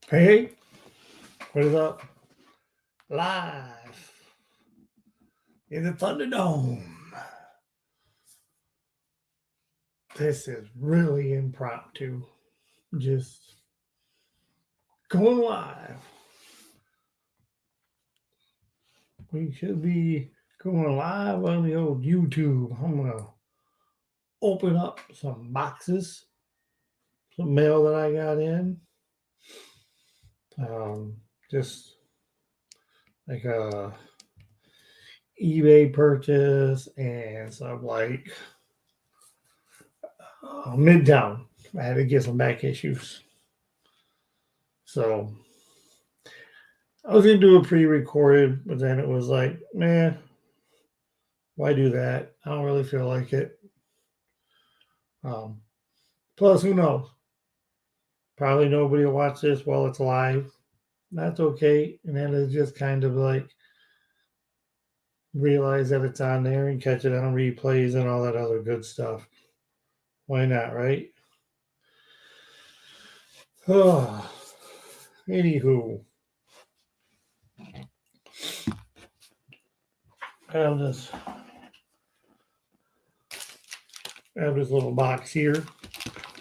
Hey, what is up? Live in the Thunderdome. This is really impromptu. Just going live. We should be going live on the old YouTube. I'm gonna open up some boxes, some mail that I got in. Just like a eBay purchase and some like Midtown. I had to get some back issues. So I was gonna do a pre-recorded, but then it was like, man, why do that? I don't really feel like it. Um, Plus, who knows? Probably nobody will watch this while it's live. That's okay. And then it's just kind of like realize that it's on there and catch it on replays and all that other good stuff. Why not, right? Oh, anywho, I have this little box here.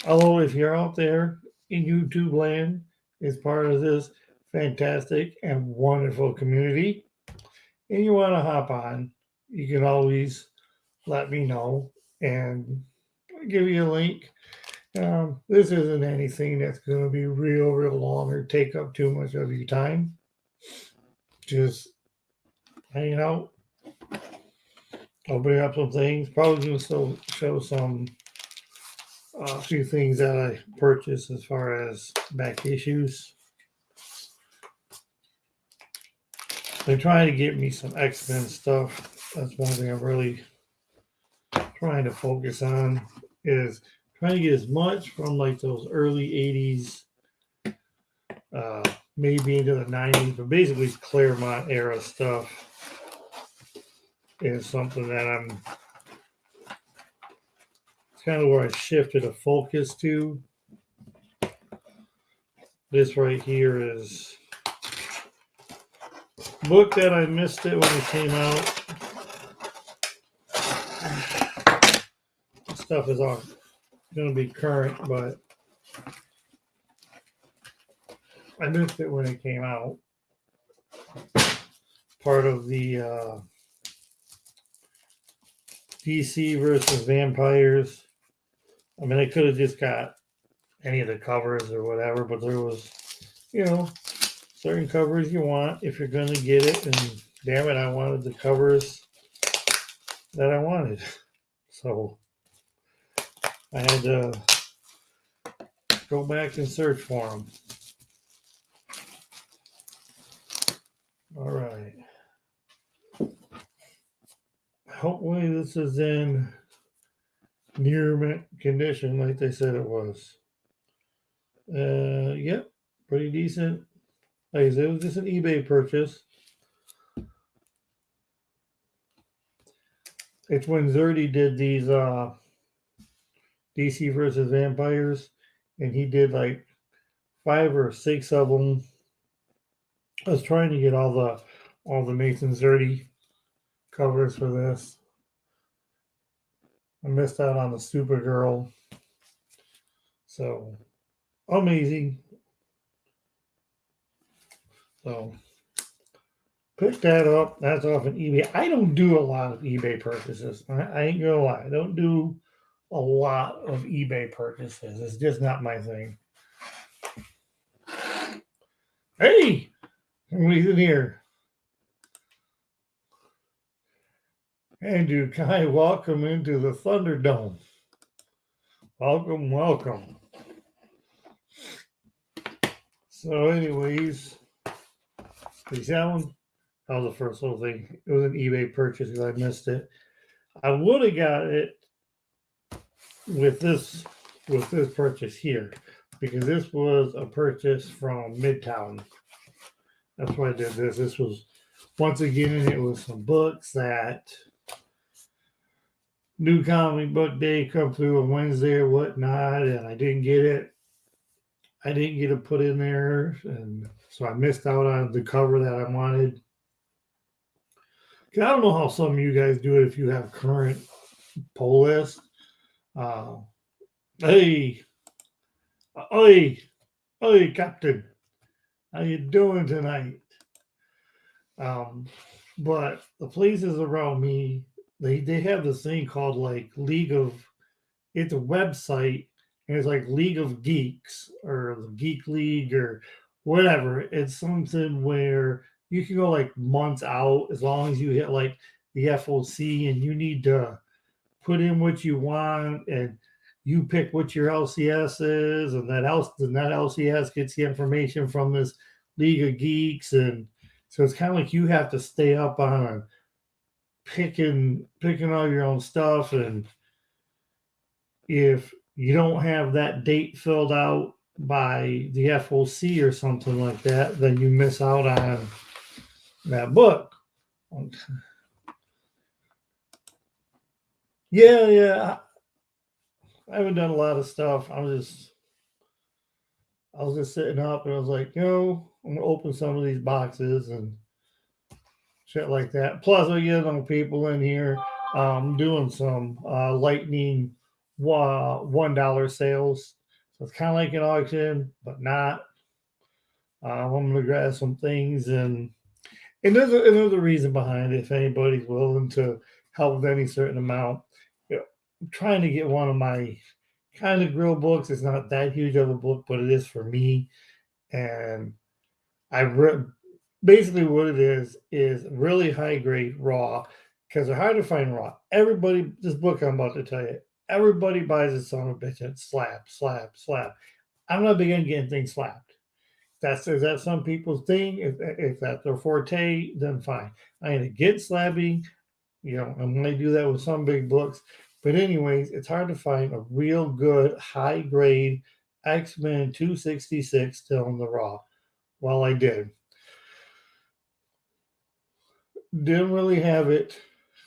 Although if you're out there in YouTube land, is part of this fantastic and wonderful community, and you want to hop on, you can always let me know and I'll give you a link. This isn't anything that's going to be real long or take up too much of your time. Just hanging out, opening up some things. Probably going to show some a few things that I purchased as far as back issues. They're trying to get me some X-Men stuff. That's one thing I'm really trying to focus on, is trying to get as much from like those early 80s, maybe into the 90s, but basically Claremont era stuff is something that it's kind of where I shifted a focus to. This right here is a book that I missed it when it came out. Stuff is all going to be current, but I missed it when it came out. Part of the DC versus vampires. I mean, I could have just got any of the covers or whatever, but there was, certain covers you want if you're going to get it. And damn it, I wanted the covers that I wanted. So I had to go back and search for them. All right. Hopefully this is in near mint condition like they said it was. Yep, pretty decent. Like I said, it was just an eBay purchase. It's when Zerdy did these DC versus vampires, and he did like 5 or 6 of them. I was trying to get all the Nathan Zerdy covers for this. I missed out on the Supergirl. So amazing. So pick that up. That's off an eBay. I don't do a lot of eBay purchases. I ain't gonna lie. I don't do a lot of eBay purchases. It's just not my thing. Hey, somebody's in here. Andrew Kai, welcome into the Thunderdome. Welcome. So, anyways, that one, that was the first little thing. It was an eBay purchase because I missed it. I would have got it with this purchase here, because this was a purchase from Midtown. That's why I did this. This was, once again, it was some books that New Comic Book Day come through on Wednesday or whatnot, and I didn't get it. I didn't get it put in there, and so I missed out on the cover that I wanted. 'Cause I don't know how some of you guys do it if you have current pull list. Uh, hey, oi, oi, Captain, how you doing tonight? Um, but the places around me, they have this thing called like League of. It's a website, and it's like League of Geeks or the Geek League or whatever. It's something where you can go like months out as long as you hit like the FOC, and you need to put in what you want, and you pick what your LCS is, and that LCS gets the information from this League of Geeks, and so it's kind of like you have to stay up on picking all your own stuff, and if you don't have that date filled out by the FOC or something like that, then you miss out on that book. Yeah. I haven't done a lot of stuff. I was just sitting up, and I was like, I'm gonna open some of these boxes and shit like that. Plus, I get people in here doing some lightning $1 sales. So it's kind of like an auction, but not. I'm gonna grab some things, and there's another reason behind it. If anybody's willing to help with any certain amount, I'm trying to get one of my kind of grill books. It's not that huge of a book, but it is for me. And I basically what it is really high grade raw, because they're hard to find raw. Everybody, this book I'm about to tell you, everybody buys a son of a bitch and slap. I'm not big on getting things slapped. Is that some people's thing? If that's their forte, then fine. I ain't against slabbing. I'm gonna do that with some big books. But anyways, it's hard to find a real good high grade X-Men 266 still in the raw. Well, I did. Didn't really have it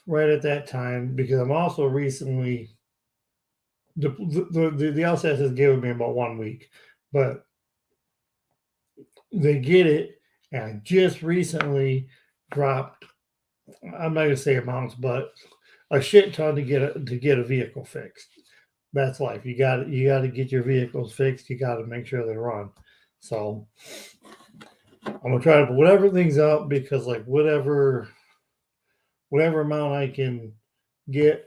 right at that time because I'm also recently the LCS has given me about 1 week, but they get it, and I just recently dropped. I'm not gonna say amounts, but a shit ton to get a vehicle fixed. That's life. You got to get your vehicles fixed. You got to make sure they run. So I'm gonna try to put whatever things up, because like whatever amount I can get,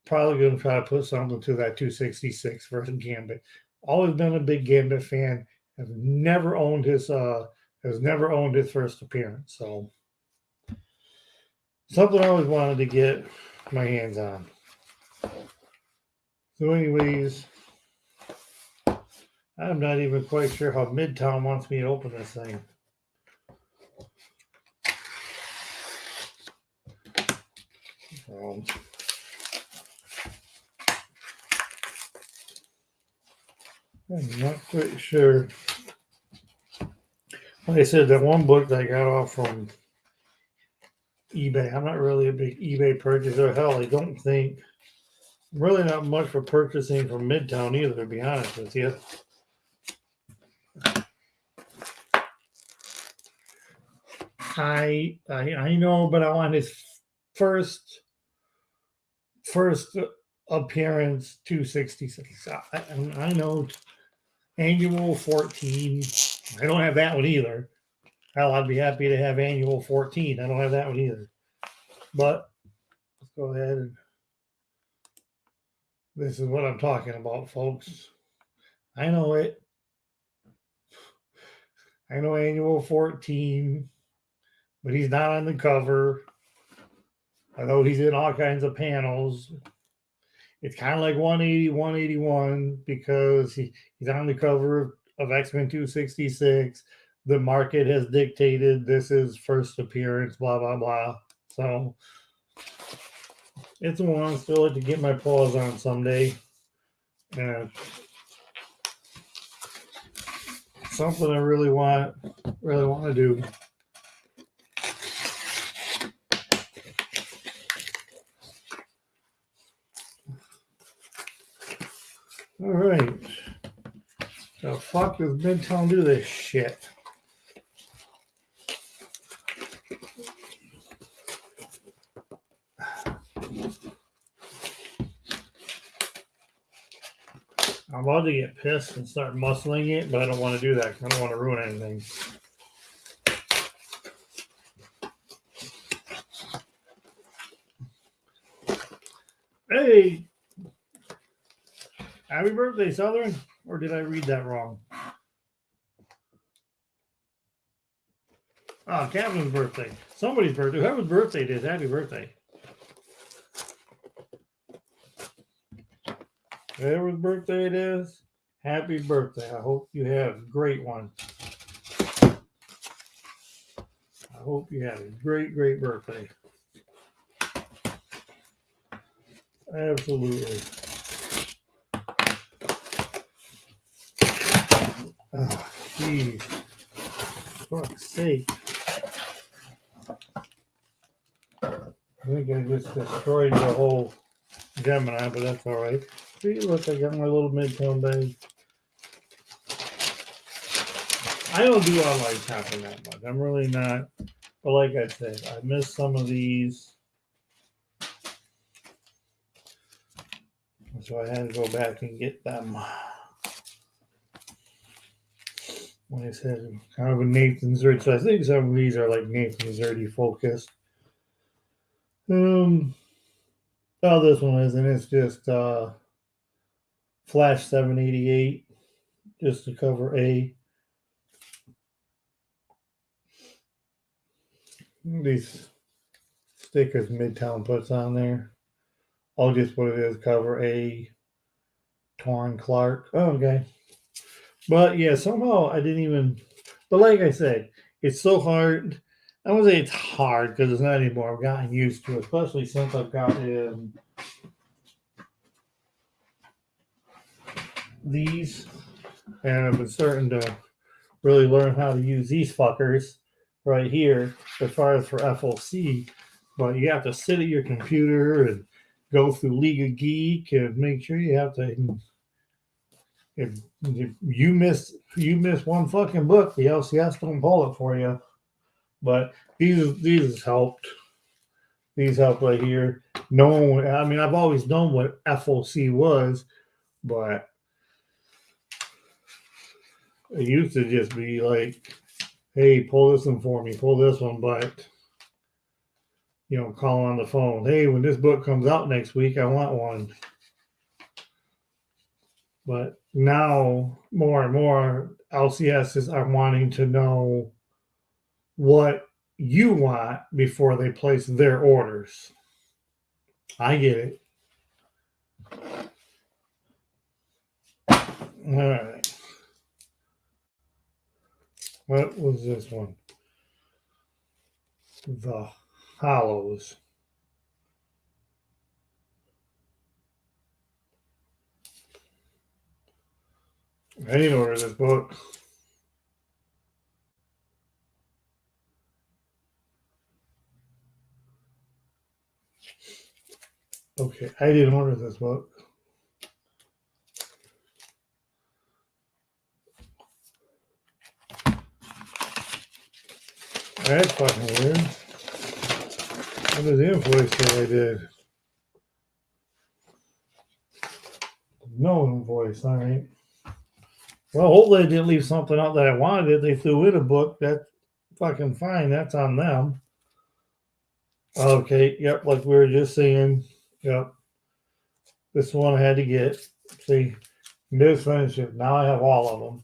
probably gonna try to put something to that 266 versus Gambit. Always been a big Gambit fan. Has never owned his first appearance. So something I always wanted to get my hands on. So anyways, I'm not even quite sure how Midtown wants me to open this thing. I'm not quite sure. Like I said, that one book that I got off from eBay. I'm not really a big eBay purchaser. Hell, I don't think I'm really not much for purchasing from Midtown either, to be honest with you. I know, but I want his first appearance 266. I know annual 14. I don't have that one either. Hell, I'd be happy to have annual 14. I don't have that one either. But let's go ahead and this is what I'm talking about, folks. I know it. I know annual 14, but he's not on the cover. I know he's in all kinds of panels. It's kind of like 180, 181 because he's on the cover of X-Men 266. The market has dictated this is first appearance, blah, blah, blah. So it's one I still like to get my paws on someday. And something I really want to do. All right. Got fuck does Midtown do this shit? I'm about to get pissed and start muscling it, but I don't want to do that because I don't want to ruin anything. Hey! Happy birthday, Southern! Or did I read that wrong? Oh, Kevin's birthday. Somebody's birthday. Whoever's birthday it is, happy birthday. Whoever's birthday it is, happy birthday. I hope you have a great one. I hope you have a great, great birthday. Absolutely. Oh, jeez. For fuck's sake. I think I just destroyed the whole Gemini, but that's all right. See, look, I got my little Midtown bag. I don't do online shopping that much. I'm really not. But like I said, I missed some of these. So I had to go back and get them. When I said kind of a Nathan's Dirty. So I think some of these are like Nathan's Dirty focused. Oh, this one isn't. It's just Flash 788, just to cover A. These stickers Midtown puts on there. I'll just what it is, cover A. Torn Clark. Oh, okay. But yeah, somehow I didn't even. But like I said, it's so hard. I won't say it's hard because it's not anymore. I've gotten used to it, especially since I've gotten these, and I've been starting to really learn how to use these fuckers right here as far as for FOC. But you have to sit at your computer and go through League of Geek and make sure you have to. If you miss one fucking book, the LCS don't pull it for you. But these helped. These help right here. No, I mean I've always known what FOC was, but it used to just be like, "Hey, pull this one for me. Pull this one." But call on the phone. Hey, when this book comes out next week, I want one. But now more and more LCSs are wanting to know what you want before they place their orders. I get it. All right. What was this one? The Hollows. I didn't order this book. Okay, I didn't order this book. That's fucking weird. What is the invoice that I did? No invoice, all right. Well, hopefully they didn't leave something out that I wanted. They threw in a book. That's fucking fine. That's on them. Okay, yep, like we were just saying. Yep. This one I had to get. See, this finished it. Now I have all of them.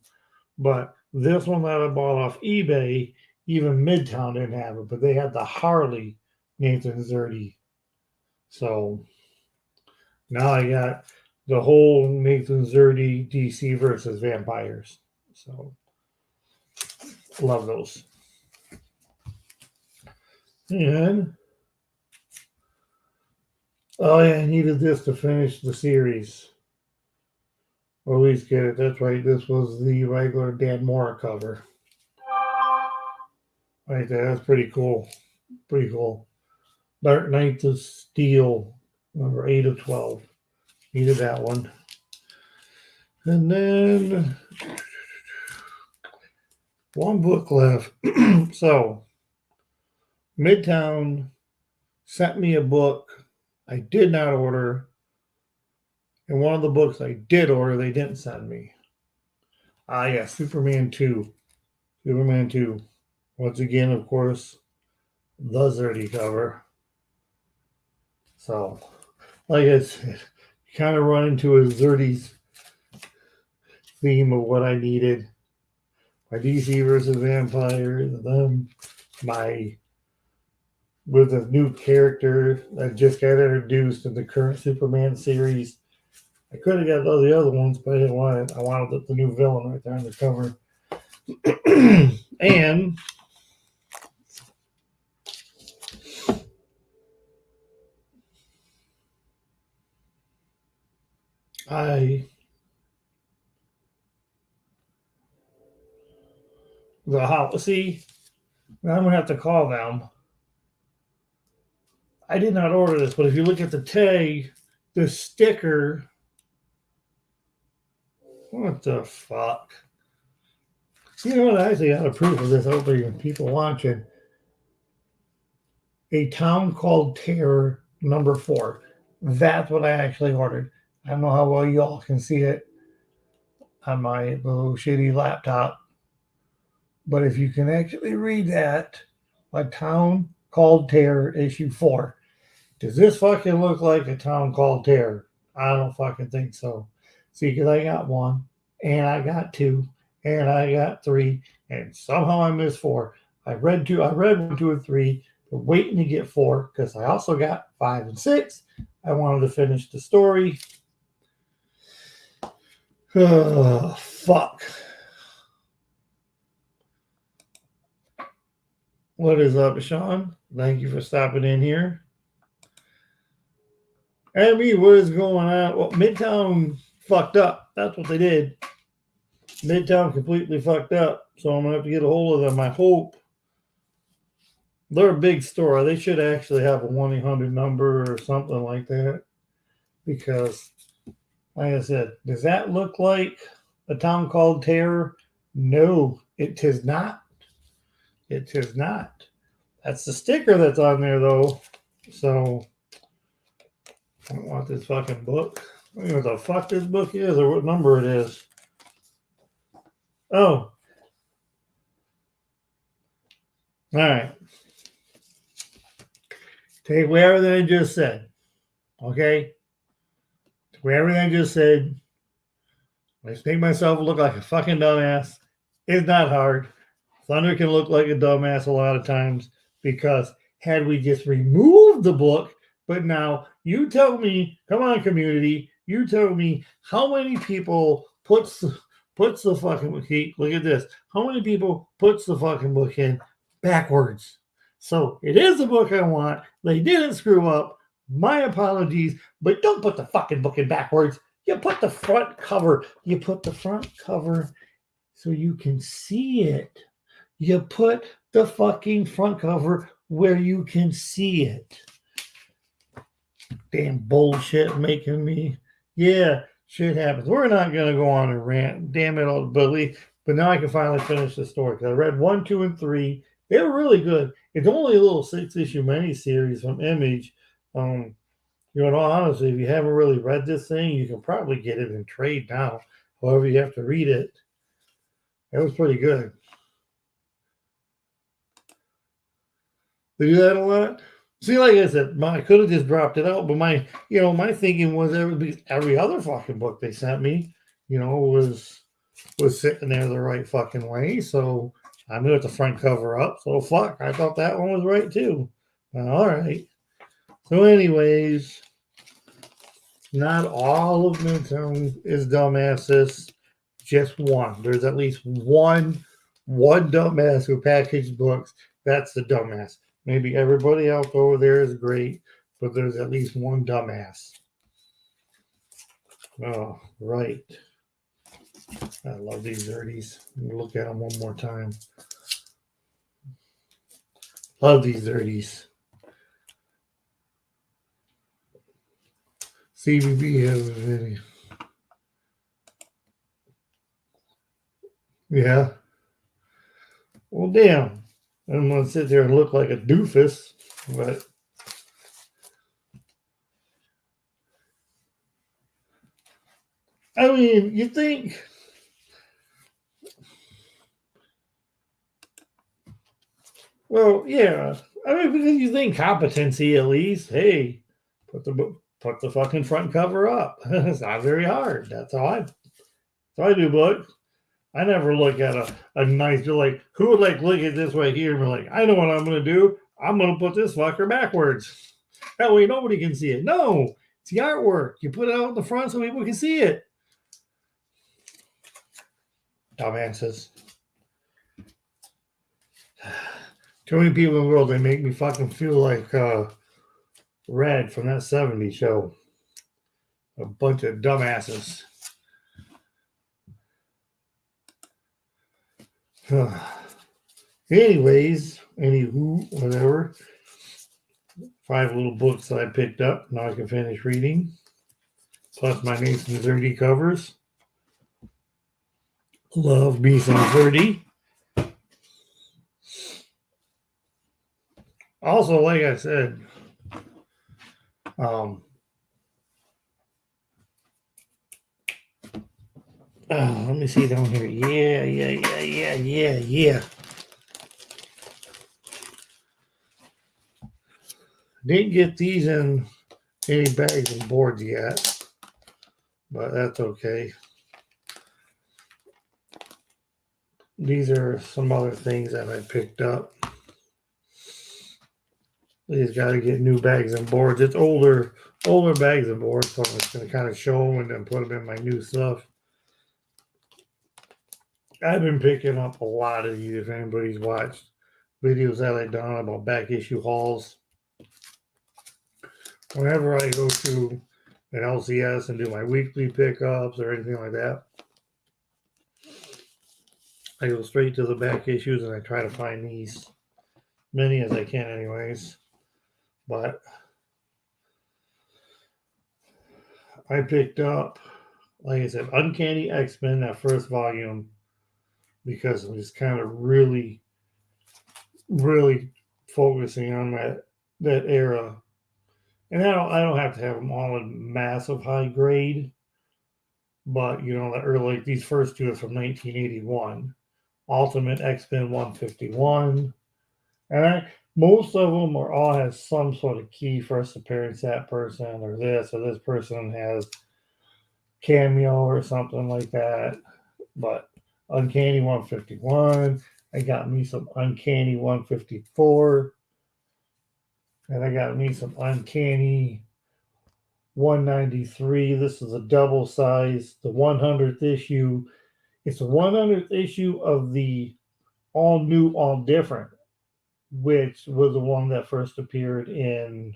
But this one that I bought off eBay, even Midtown didn't have it, but they had the Harley Nathan's Dirty. So now I got the whole Nathan's Dirty DC versus vampires. So love those. And oh yeah, I needed this to finish the series. Or at least get it. That's right. This was the regular Dan Mora cover. Right there. That's pretty cool. Pretty cool. Dark Knights of Steel, number 8 of 12. Needed that one. And then One book left. So, Midtown sent me a book I did not order, and one of the books I did order, they didn't send me. Ah, yeah, Superman 2. Superman 2. Once again, of course, the Zerdy cover. So, like I said, kind of run into a Zerdy's theme of what I needed. My DC versus vampires, and then my with a new character that just got introduced in the current Superman series. I could have got all the other ones, but I didn't want it. I wanted the new villain right there on the cover. And I see, I'm gonna have to call them. I did not order this, but if you look at the tag, the sticker. What the fuck? You know what? I actually got a proof of this opening. People watching. A Town Called Terror #4. That's what I actually ordered. I don't know how well y'all can see it on my little shitty laptop, but if you can actually read that, A Town Called Terror #4. Does this fucking look like A Town Called Terror? I don't fucking think so. See, because I got one, and I got two, and I got three, and somehow I missed four. I read two. I read 1, 2, and 3. But waiting to get 4 because I also got 5 and 6. I wanted to finish the story. Oh, fuck. What is up, Sean? Thank you for stopping in here. Abby, what is going on? Well, Midtown fucked up. That's what they did. Midtown completely fucked up. So I'm going to have to get a hold of them. I hope. They're a big store. They should actually have a 1-800 number or something like that. Because, like I said, does that look like A Town Called Terror? No, it is not. It is not. That's the sticker that's on there, though. So, I don't want this fucking book. I don't know what the fuck this book is or what number it is. Oh. All right. Take away everything I just said. Okay? Take away everything I just said. Let's make myself look like a fucking dumbass. It's not hard. Thunder can look like a dumbass a lot of times because had we just removed the book, but now you tell me, come on, community, you tell me how many people puts the fucking book. Look at this. How many people puts the fucking book in backwards? So it is the book I want. They didn't screw up. My apologies, but don't put the fucking book in backwards. You put the front cover. You put the front cover so you can see it. You put the fucking front cover where you can see it. Damn bullshit making me. Yeah, shit happens. We're not going to go on a rant. Damn it, old Billy. But now I can finally finish the story because I read 1, 2, and 3. They were really good. It's only a little 6-issue miniseries from Image. In all honesty, if you haven't really read this thing, you can probably get it in trade now. However, you have to read it. It was pretty good. They do that a lot. See, like I said, I could have just dropped it out, but my thinking was every other fucking book they sent me, was sitting there the right fucking way. So I moved the front cover up. So fuck, I thought that one was right too. All right. So, anyways, not all of Midtown is dumbasses. Just one. There's at least one dumbass who packaged books. That's the dumbass. Maybe everybody else over there is great, but there's at least one dumbass. Oh, right. I love these Zerdies. Look at them one more time. Love these Zerdies. CBB has a video. Yeah. Well, damn. I'm going to sit there and look like a doofus, but I mean, you think, well, yeah. I mean, because you think competency at least. Hey, put the fucking front cover up. It's not very hard. That's how I do books. I never look at a nice, like, who would like look at this right here and be like, I know what I'm going to do. I'm going to put this fucker backwards. That way nobody can see it. No, it's the artwork. You put it out in the front so people can see it. Dumbasses. Too many people in the world, they make me fucking feel like Red from that 70s show. A bunch of dumbasses. Anyways, anywho, whatever. 5 little books that I picked up. Now I can finish reading. Plus my Nathan 30 covers. Love me some 30. Also, like I said, let me see down here. Yeah. Didn't get these in any bags and boards yet, but that's okay. These are some other things that I picked up. These got to get new bags and boards. It's older bags and boards, so I'm just going to kind of show them and then put them in my new stuff. I've been picking up a lot of these. If anybody's watched videos that I've done about back issue hauls, whenever I go to an LCS and do my weekly pickups or anything like that, I go straight to the back issues and I try to find these, many as I can anyways. But I picked up, like I said, Uncanny X-Men, that first volume, because I'm just kind of really focusing on that era. And I don't have to have them all in massive high grade, but you know, the early, like these first two are from 1981. Ultimate X-Men 151. And most of them are all has some sort of key first appearance, that person or this person has cameo or something like that. But Uncanny 151, I got me some Uncanny 154, and I got me some Uncanny 193. This is a double size, the 100th issue. It's the 100th issue of the All New, All Different, which was the one that first appeared in,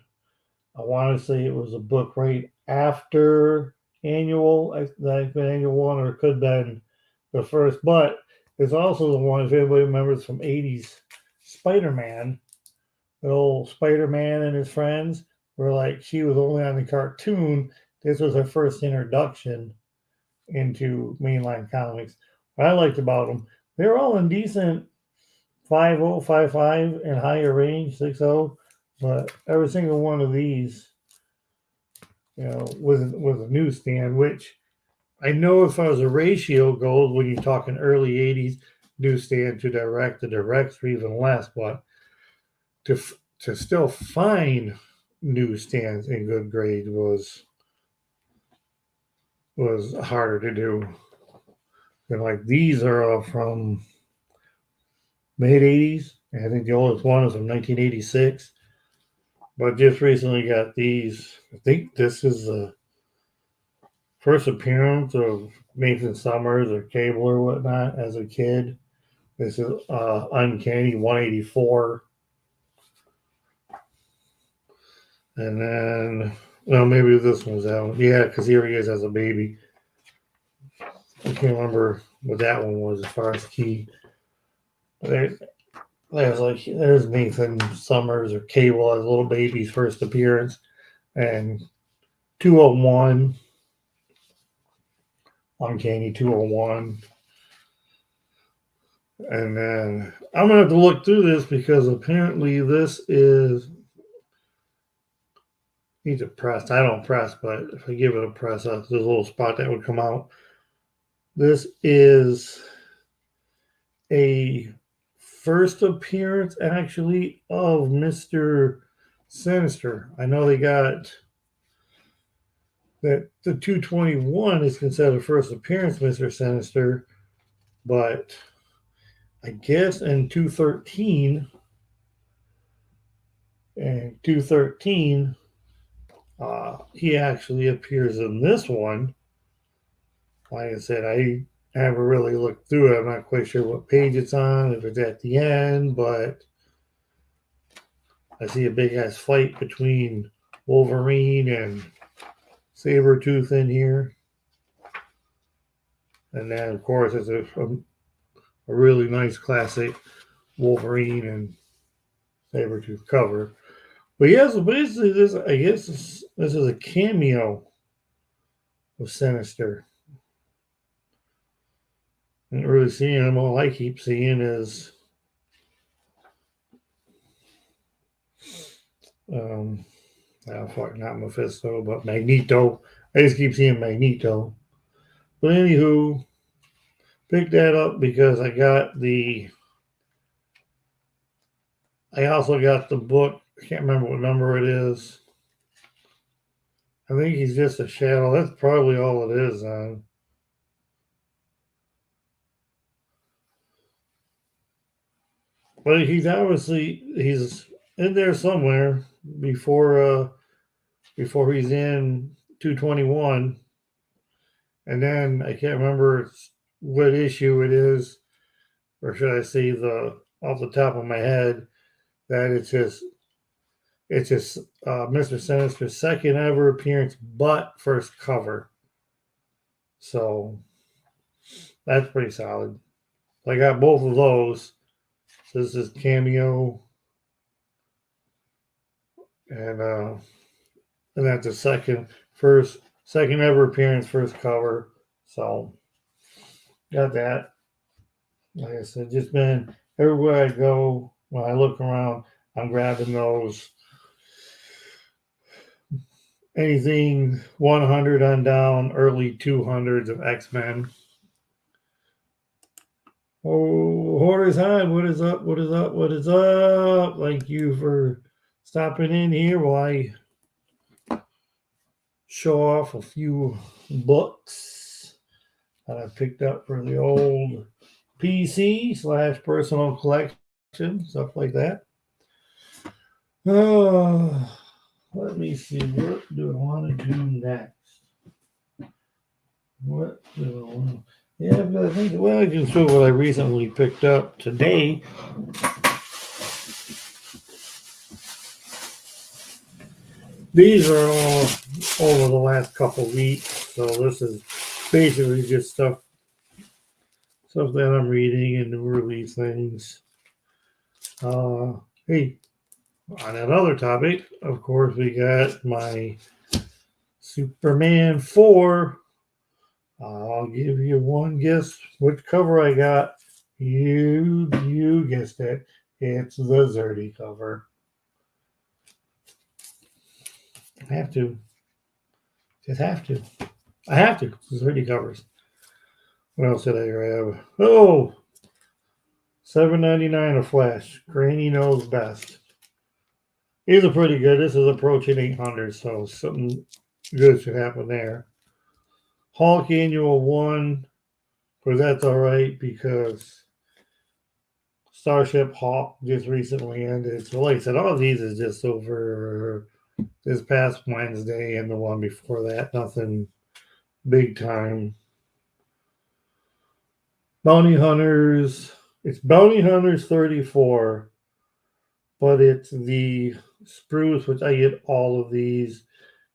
I want to say it was a book right after the annual one, or it could have been the first, but it's also the one, if anybody remembers from 80s Spider-Man, the old Spider-Man and his friends were like, she was only on the cartoon. This was her first introduction into mainline comics. What I liked about them, they were all in decent 5.0, 5.5 and higher range, 6.0, but every single one of these, you know, was a newsstand, which I know as far as the ratio goes, when you're talking early 80s newsstand to direct, the directs are even less, but to still find newsstands in good grade was harder to do. And like these are all from mid 80s. I think the oldest one is from 1986. But just recently got these. I think this is the first appearance of Nathan Summers or Cable or whatnot as a kid. This is Uncanny 184. And then, well, maybe this one's out. Yeah, because here he is as a baby. I can't remember what that one was as far as key. There's Nathan Summers or Cable as a little baby's first appearance, and 201, Uncanny 201. And then I'm gonna have to look through this because apparently this is needs a press. I don't press, but if I give it a press, there's a little spot that would come out. This is a first appearance actually of Mr. Sinister. I know they got that the 221 is considered a first appearance, Mr. Sinister, but I guess in 213, he actually appears in this one. Like I said, I haven't really looked through it. I'm not quite sure what page it's on, if it's at the end, but I see a big ass fight between Wolverine and Sabretooth in here. And then, of course, it's a really nice classic Wolverine and Sabretooth cover. But yeah, so basically, I guess this is a cameo of Sinister. Not really seeing him. All I keep seeing is um, not Mephisto, but Magneto. I just keep seeing Magneto. But anywho, pick that up because I also got the book. I can't remember what number it is. I think he's just a shadow. That's probably all it is. But he's in there somewhere before he's in 221, and then I can't remember what issue it is, or should I say the off the top of my head that it's just Mr. Sinister's second ever appearance, but first cover. So that's pretty solid. I got both of those. So this is cameo, and that's the second ever appearance, first cover. So got that. Like I said, just been everywhere I go when I look around, I'm grabbing those. Anything 100 on down, early 200s of X-Men. Oh, Hoarders Hive, what is up? What is up? What is up? Thank you for stopping in here while I show off a few books that I picked up for the old PC/personal collection, stuff like that. Let me see. What do I want to do next? What do I want to... Yeah, but I think, well, I can show what I recently picked up today. These are all over the last couple weeks, so this is basically just stuff that I'm reading and new release things. Hey, on that other topic, of course, we got my Superman 4. I'll give you one guess which cover I got. You guessed it. It's the Zerdy cover. I have to. Just have to. I have to. Zerdy covers. What else did I grab? Oh, $7.99 a flash. Granny knows best. These are pretty good. This is approaching 800, so something good should happen there. Hulk Annual 1, but that's all right because Starship Hawk just recently ended. So like I said, all of these is just over this past Wednesday and the one before that. Nothing big time. Bounty Hunters. It's Bounty Hunters 34, but it's the spruce, which I get all of these.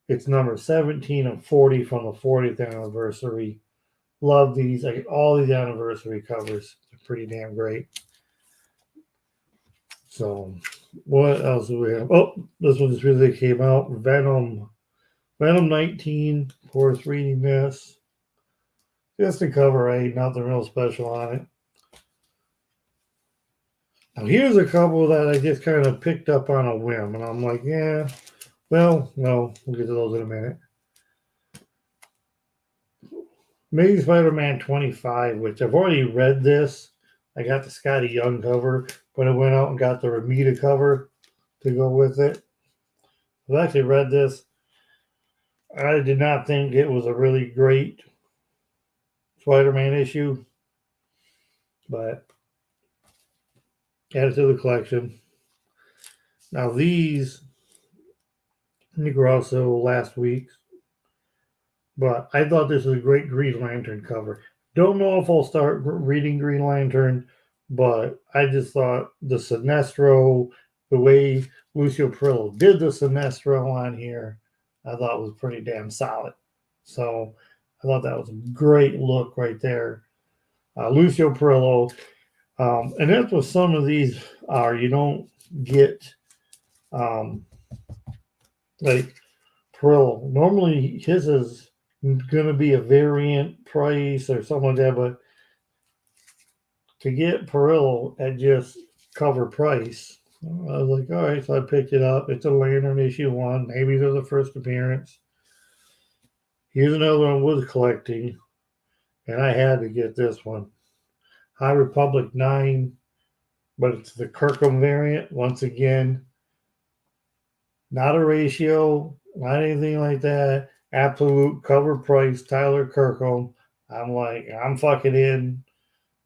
It's number 17 of 40 from the 40th anniversary. Love these. I get all these anniversary covers. They're pretty damn great. So, what else do we have? Oh, this one just really came out. Venom 19. Of course, reading this. Just the cover, right? Nothing real special on it. Now, here's a couple that I just kind of picked up on a whim, and I'm like, yeah, well, no, we'll get to those in a minute. Amazing Spider-Man 25, which I've already read this. I got the Scotty Young cover, but I went out and got the Ramita cover to go with it. I've actually read this. I did not think it was a really great Spider-Man issue, but added to the collection. Now these, I think were also last week's, but I thought this was a great Green Lantern cover. Don't know if I'll start reading Green Lantern, but I just thought the Sinestro, the way Lucio Perillo did the Sinestro on here, I thought was pretty damn solid. So I thought that was a great look right there. Lucio Perillo, and that's what some of these are. You don't get like Perillo. Normally his is going to be a variant price or something like that, but to get Perillo at just cover price, I was like, all right, so I picked it up. It's a Lantern issue 1. Maybe there's a first appearance. Here's another one worth collecting, and I had to get this one. High Republic 9, but it's the Kirkham variant. Once again, not a ratio, not anything like that. Absolute cover price, Tyler Kirkham. I'm like, I'm fucking in.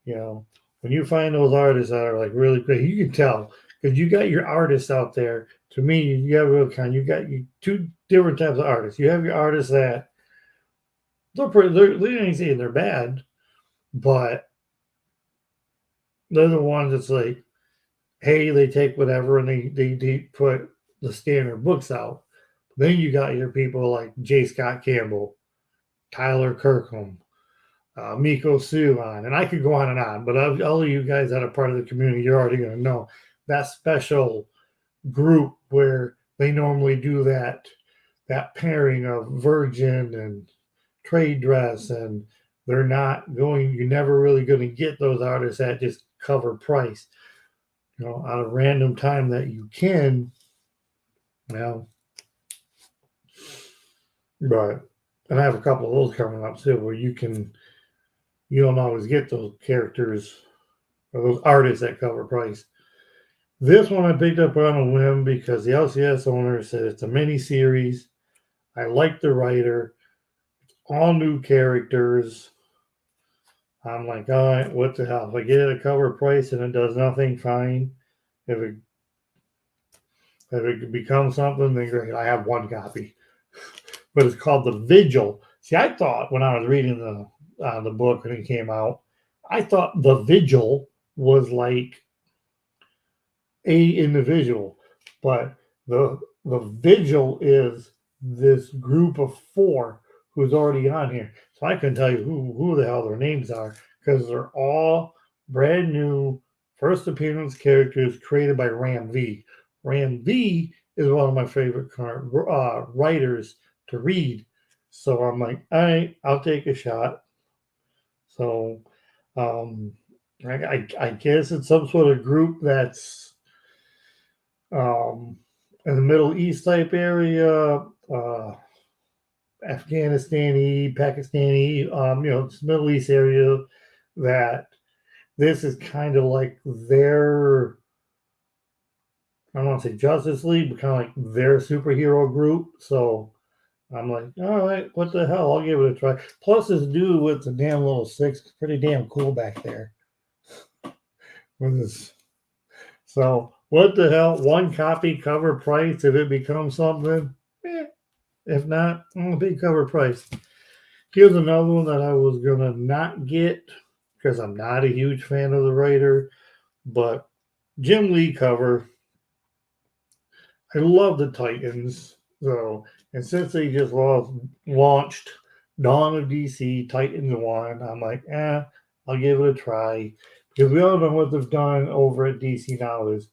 You know, when you find those artists that are like really great, you can tell because you got your artists out there. To me, you have real kind. You got you two different types of artists. You have your artists that they're pretty. They ain't saying they're bad, but they're the ones that's like, hey, they take whatever and they put the standard books out. Then you got your people like J. Scott Campbell, Tyler Kirkham, Miko Suan, and I could go on, but all of you guys that are part of the community, you're already going to know that special group where they normally do that pairing of Virgin and trade dress, and they're not going. You're never really going to get those artists at just cover price. You know, at a random time that you can. Well, but and I have a couple of those coming up too, where you don't always get those characters or those artists at cover price. This one I picked up on a whim because the LCS owner said it's a mini series. I like the writer. All new characters. I'm like, all right, what the hell? If I get it at cover price and it does nothing, fine. If it becomes something, then great. I have one copy, but it's called The Vigil. See, I thought when I was reading the book when it came out, I thought The Vigil was like a individual, but the Vigil is this group of 4 who's already on here. So I couldn't tell you who the hell their names are because they're all brand new first appearance characters created by Ram V. Ram V is one of my favorite writers to read. So I'm like, all right, I'll take a shot. So I guess it's some sort of group that's in the Middle East type area, Afghanistani, Pakistani, Middle East area, that this is kind of like their, I don't want to say Justice League, but kind of like their superhero group. So I'm like, all right, what the hell? I'll give it a try. Plus, this dude with the damn little 6 is pretty damn cool back there. With this. So, what the hell? One copy cover price if it becomes something? If not, big cover price. Here's another one that I was going to not get because I'm not a huge fan of the writer, but Jim Lee cover. I love the Titans. So, and since they just launched Dawn of DC, Titans 1, I'm like, I'll give it a try. Because we all know what they've done over at DC now is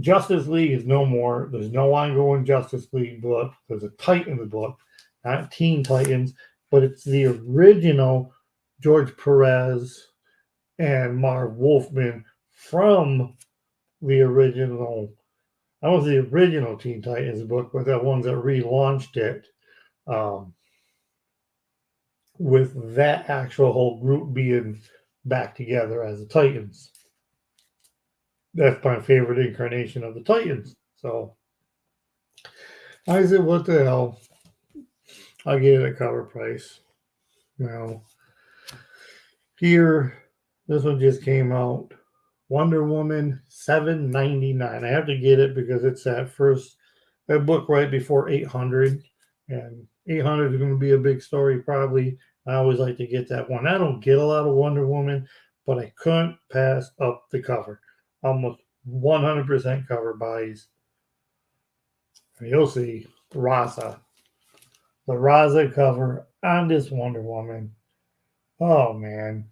Justice League is no more. There's no ongoing Justice League book. There's a Titans book, not Teen Titans, but it's the original George Perez and Marv Wolfman from the original. I was the original Teen Titans book, but the ones that relaunched it, um, with that actual whole group being back together as the Titans. That's my favorite incarnation of the Titans. So I said, what the hell? I'll get it at cover price. Now, here, this one just came out. Wonder Woman $7.99. I have to get it because it's that book right before 800, and 800 is going to be a big story probably. I always like to get that one. I don't get a lot of Wonder Woman, but I couldn't pass up the cover. Almost 100% cover buys. And you'll see Raza, the Raza cover on this Wonder Woman. Oh man!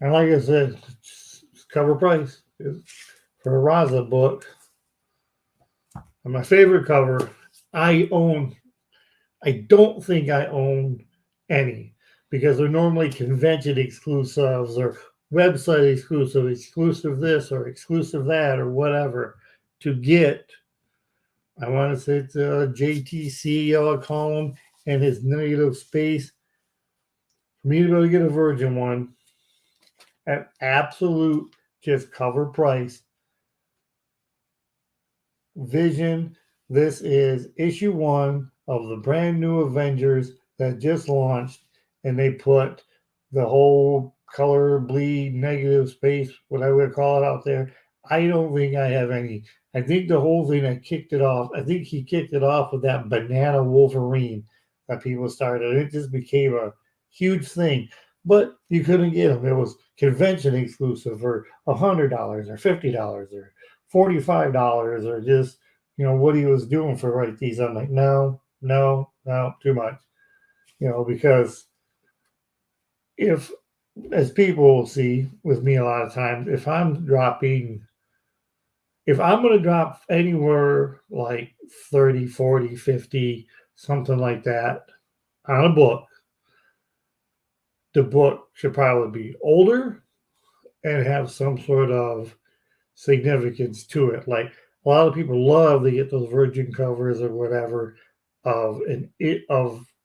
And like I said, it's cover price for a Raza book. And my favorite cover, I don't think I own any because they're normally convention exclusives or website exclusive this or exclusive that or whatever. To get, I want to say it's JTC, I'll call him, and his negative space. For me to be able to get a Virgin one at absolute just cover price. Vision, this is issue 1 of the brand new Avengers that just launched, and they put the whole color bleed negative space, what I would call it, out there. I don't think I have any. I think the whole thing that kicked it off, I think he kicked it off with that banana Wolverine that people started. It just became a huge thing, but you couldn't get them. It was convention exclusive for $100 or $50 or $45 or just, what he was doing for right these. I'm like, no, too much. Because if, as people will see with me a lot of times, if I'm going to drop anywhere like 30, 40, 50, something like that on a book, the book should probably be older and have some sort of significance to it. Like a lot of people love to get those virgin covers or whatever of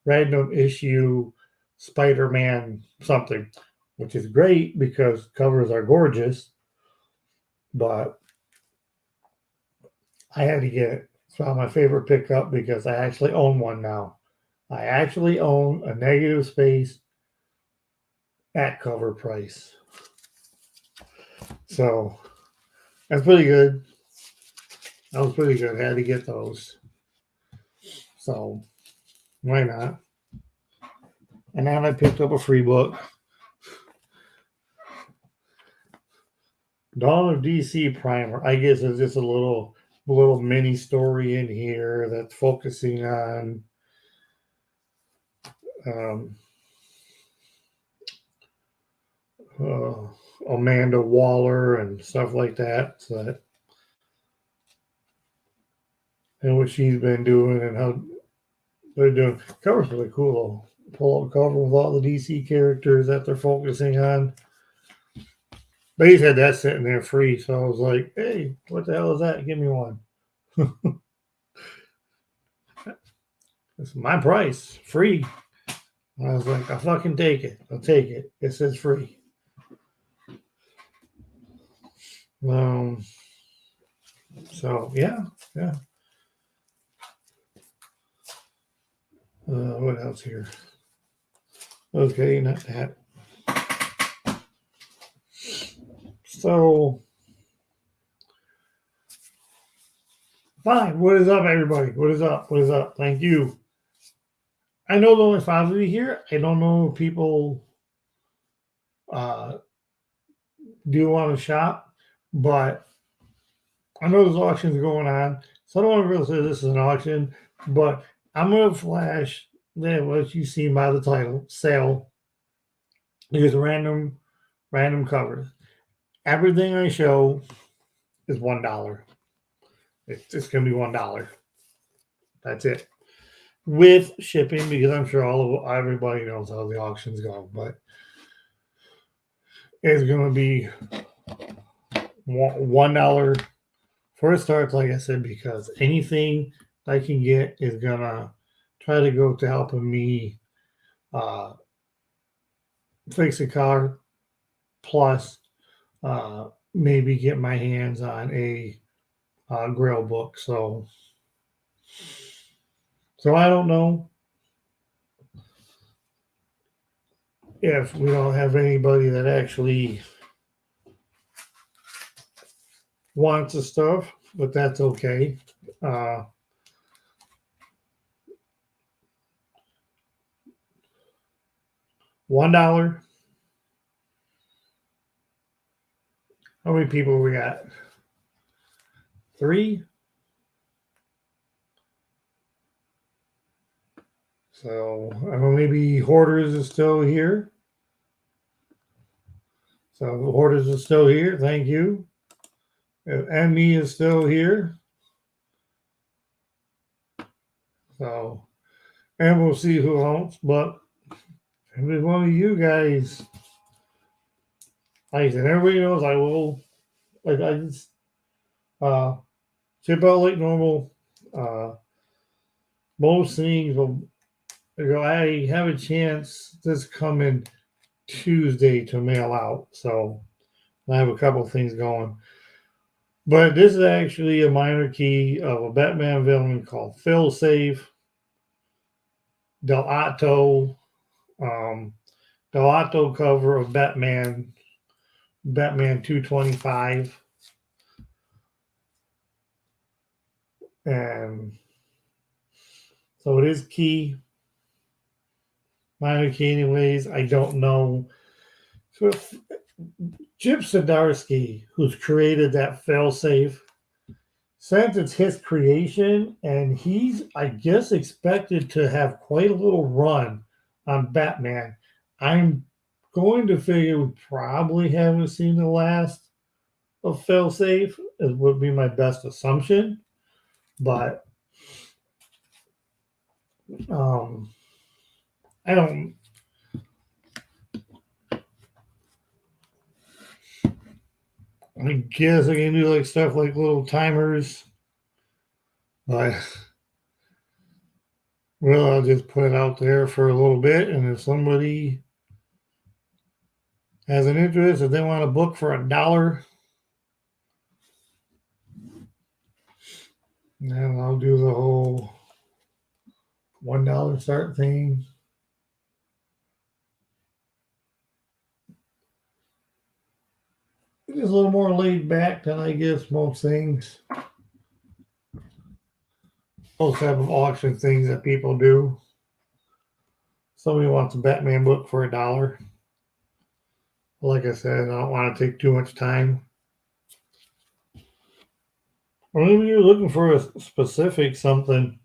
random issue Spider-Man something, which is great because covers are gorgeous. But I had to get it. It's not my favorite pickup because I actually own one now. I actually own a negative space at cover price. So that's pretty good. That was pretty good. I had to get those. So why not? And then I picked up a free book. Dawn of DC Primer. I guess it's just a little mini story in here that's focusing on Amanda Waller and stuff like that. So and what she's been doing and how they're doing. Cover's really cool. Pull up cover with all the DC characters that they're focusing on. But he's had that sitting there free, so I was like, hey, what the hell is that? Give me one. It's my price, free. I was like, I'll fucking take it. I'll take it. It says free. So yeah. What else here? Okay, not that. So fine. What is up, everybody? What is up? What is up? Thank you. I know there's only 5 of you here. I don't know if people do want to shop, but I know there's auctions going on. So I don't want to really say this is an auction, but I'm going to flash what you see by the title, sale. There's random covers. Everything I show is $1. It's just going to be $1. That's it. With shipping, because I'm sure everybody knows how the auctions go, but is going to be $1 for a start, like I said, because anything I can get is going to try to go to helping me fix a car, plus maybe get my hands on a grill book. So I don't know if we don't have anybody that actually wants the stuff, but that's okay. $1. How many people we got? 3. So I don't know, maybe Hoarders is still here. So Hoarders is still here. Thank you. And me is still here. So, and we'll see who else. But every one of you guys, like I said, everybody knows I will. Like I just ship out like normal. Most things will. I have a chance this coming Tuesday to mail out. So I have a couple things going. But this is actually a minor key of a Batman villain called Phil Safe Del Otto. Del Otto cover of Batman 225. And so it is key. Minor key anyways. I don't know. So Chip Zdarsky, who's created that failsafe, since it's his creation, and he's, I guess, expected to have quite a little run on Batman. I'm going to figure we probably haven't seen the last of failsafe. It would be my best assumption, but I don't. I guess I can do like stuff like little timers, but well, I'll just put it out there for a little bit, and if somebody has an interest, if they want a book for $1, then I'll do the whole $1 start thing. It's just a little more laid back than I guess most things. Most type of auction things that people do. Somebody wants a Batman book for $1. Like I said, I don't want to take too much time. Or maybe you're looking for a specific something.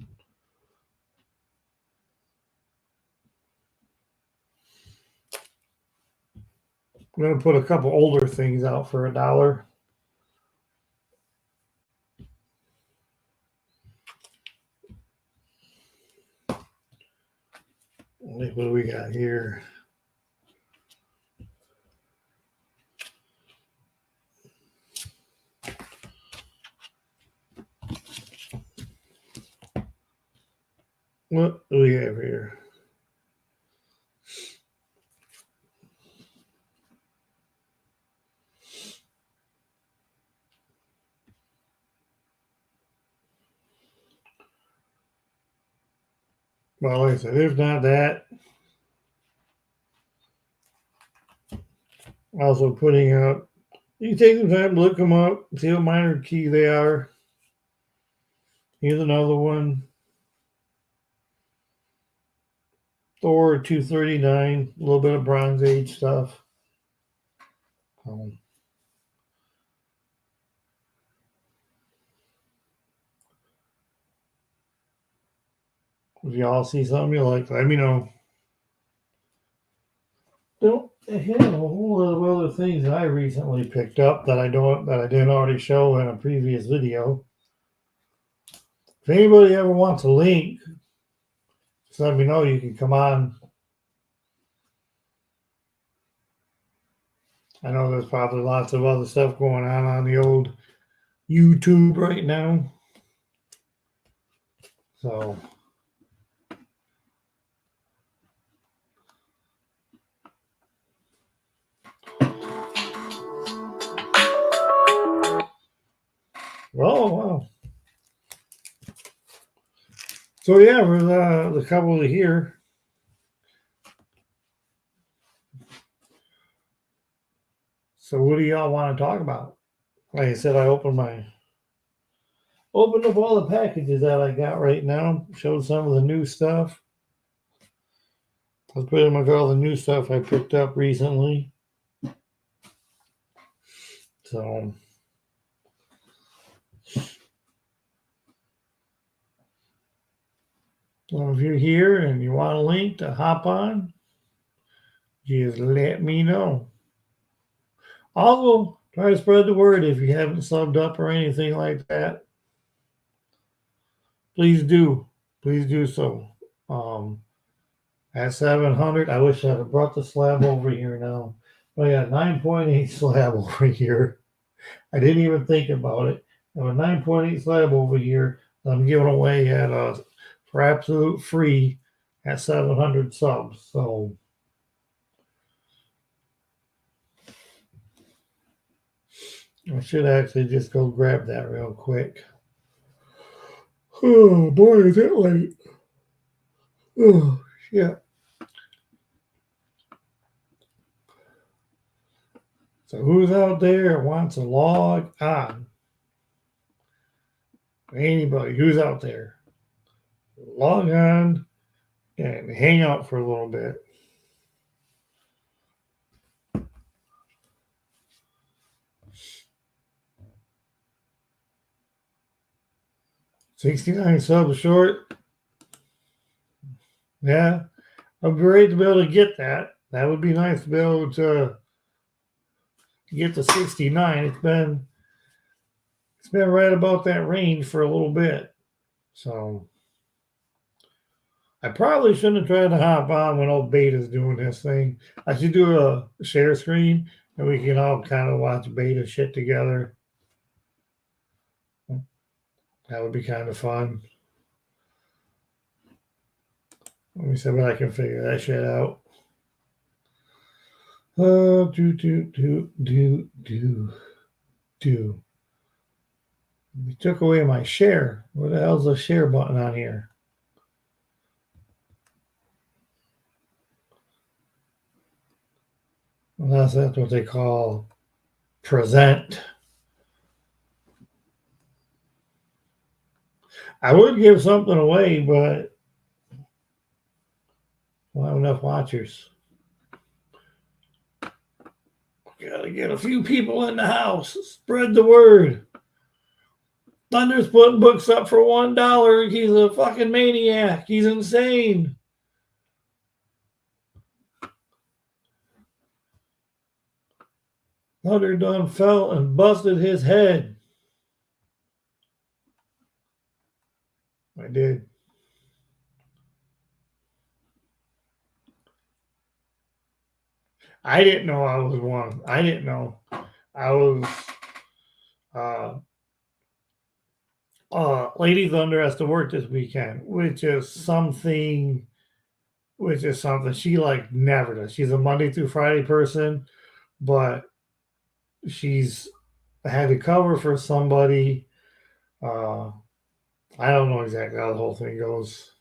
I'm going to put a couple older things out for $1. What do we got here? What do we have here? Well, like I said, if not that, also putting out, you can take some time to look them up, see what minor key they are. Here's another one. Thor 239, a little bit of Bronze Age stuff. If y'all see something you like, let me know. Don't have a whole lot of other things that I recently picked up that I didn't already show in a previous video. If anybody ever wants a link, just let me know. You can come on. I know there's probably lots of other stuff going on the old YouTube right now. So, well. So yeah, we're the couple here. So what do y'all want to talk about? Like I said, I opened up all the packages that I got right now. Showed some of the new stuff. That's pretty much all the new stuff I picked up recently. So if you're here and you want a link to hop on, just let me know. Also, try to spread the word if you haven't subbed up or anything like that. Please do. Please do so. At 700, I wish I had brought the slab over here now. But I got 9.8 slab over here. I didn't even think about it. I have a 9.8 slab over here that I'm giving away for absolute free at 700 subs. So I should actually just go grab that real quick. Oh boy, is it late. Oh shit. So who's out there wants to log on? Anybody who's out there, log on and hang out for a little bit. $69 subs short. Yeah, I'd be great to be able to get that. That would be nice to be able to get to 69. It's been right about that range for a little bit. So I probably shouldn't have tried to hop on when old Beta's doing this thing. I should do a share screen and we can all kind of watch Beta shit together. That would be kind of fun. Let me see if I can figure that shit out. Do. You took away my share. Where the hell's the share button on here? Well, that's what they call present. I would give something away, but I don't have enough watchers. Gotta get a few people in the house. Spread the word. Thunder's putting books up for $1. He's a fucking maniac. He's insane. Thunder done fell and busted his head. I did. I didn't know I was one. I didn't know. I was Lady Thunder has to work this weekend, which is something she like never does. She's a Monday through Friday person, but she's had to cover for somebody. I don't know exactly how the whole thing goes.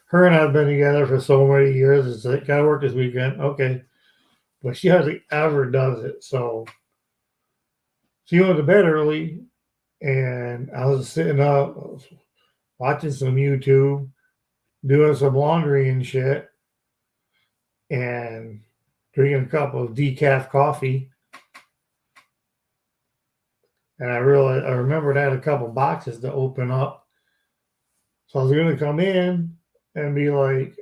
Her and I have been together for so many years. It's like, gotta work this weekend. Okay. But she hardly ever does it. So she went to bed early and I was sitting up watching some YouTube, doing some laundry and shit, and drinking a cup of decaf coffee. And I remembered I had a couple boxes to open up. So I was going to come in and be like,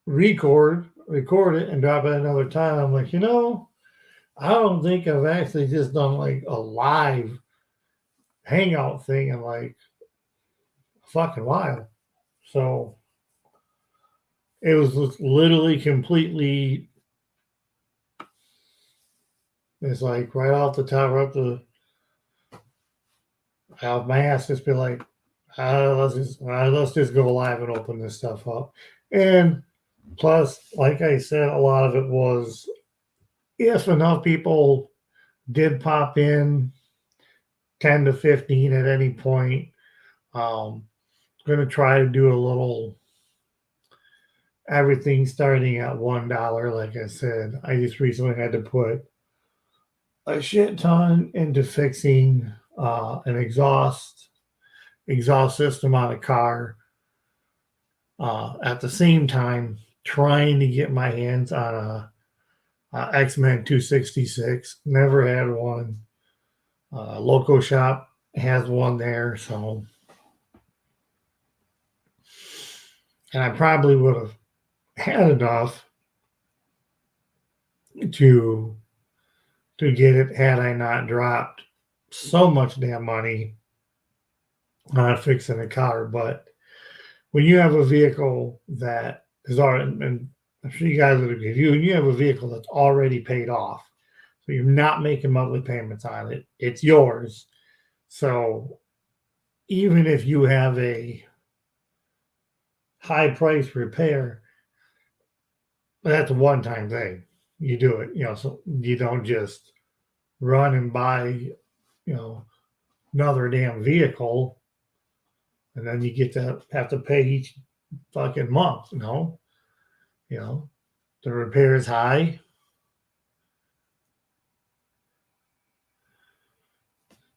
record it and drop it another time. I'm like, I don't think I've actually just done like a live hangout thing in like a fucking while. So it was literally completely It's like right off the top, right out my ass, just be like, let's just go live and open this stuff up. And plus, like I said, a lot of it was if enough people did pop in, 10 to 15 at any point. Going to try to do a little everything starting at $1. Like I said, I just recently had to put a shit ton into fixing an exhaust system on a car. At the same time, trying to get my hands on a X-Men 266. Never had one. Local shop has one there, so and I probably would have had enough to get it had I not dropped so much damn money on fixing a car. But when you have a vehicle that is already, and I'm sure you guys would agree, when you have a vehicle that's already paid off, so you're not making monthly payments on it, it's yours. So even if you have a high price repair, that's a one time thing. You do it, so you don't just run and buy, another damn vehicle and then you get to have to pay each fucking month, you know, the repair is high.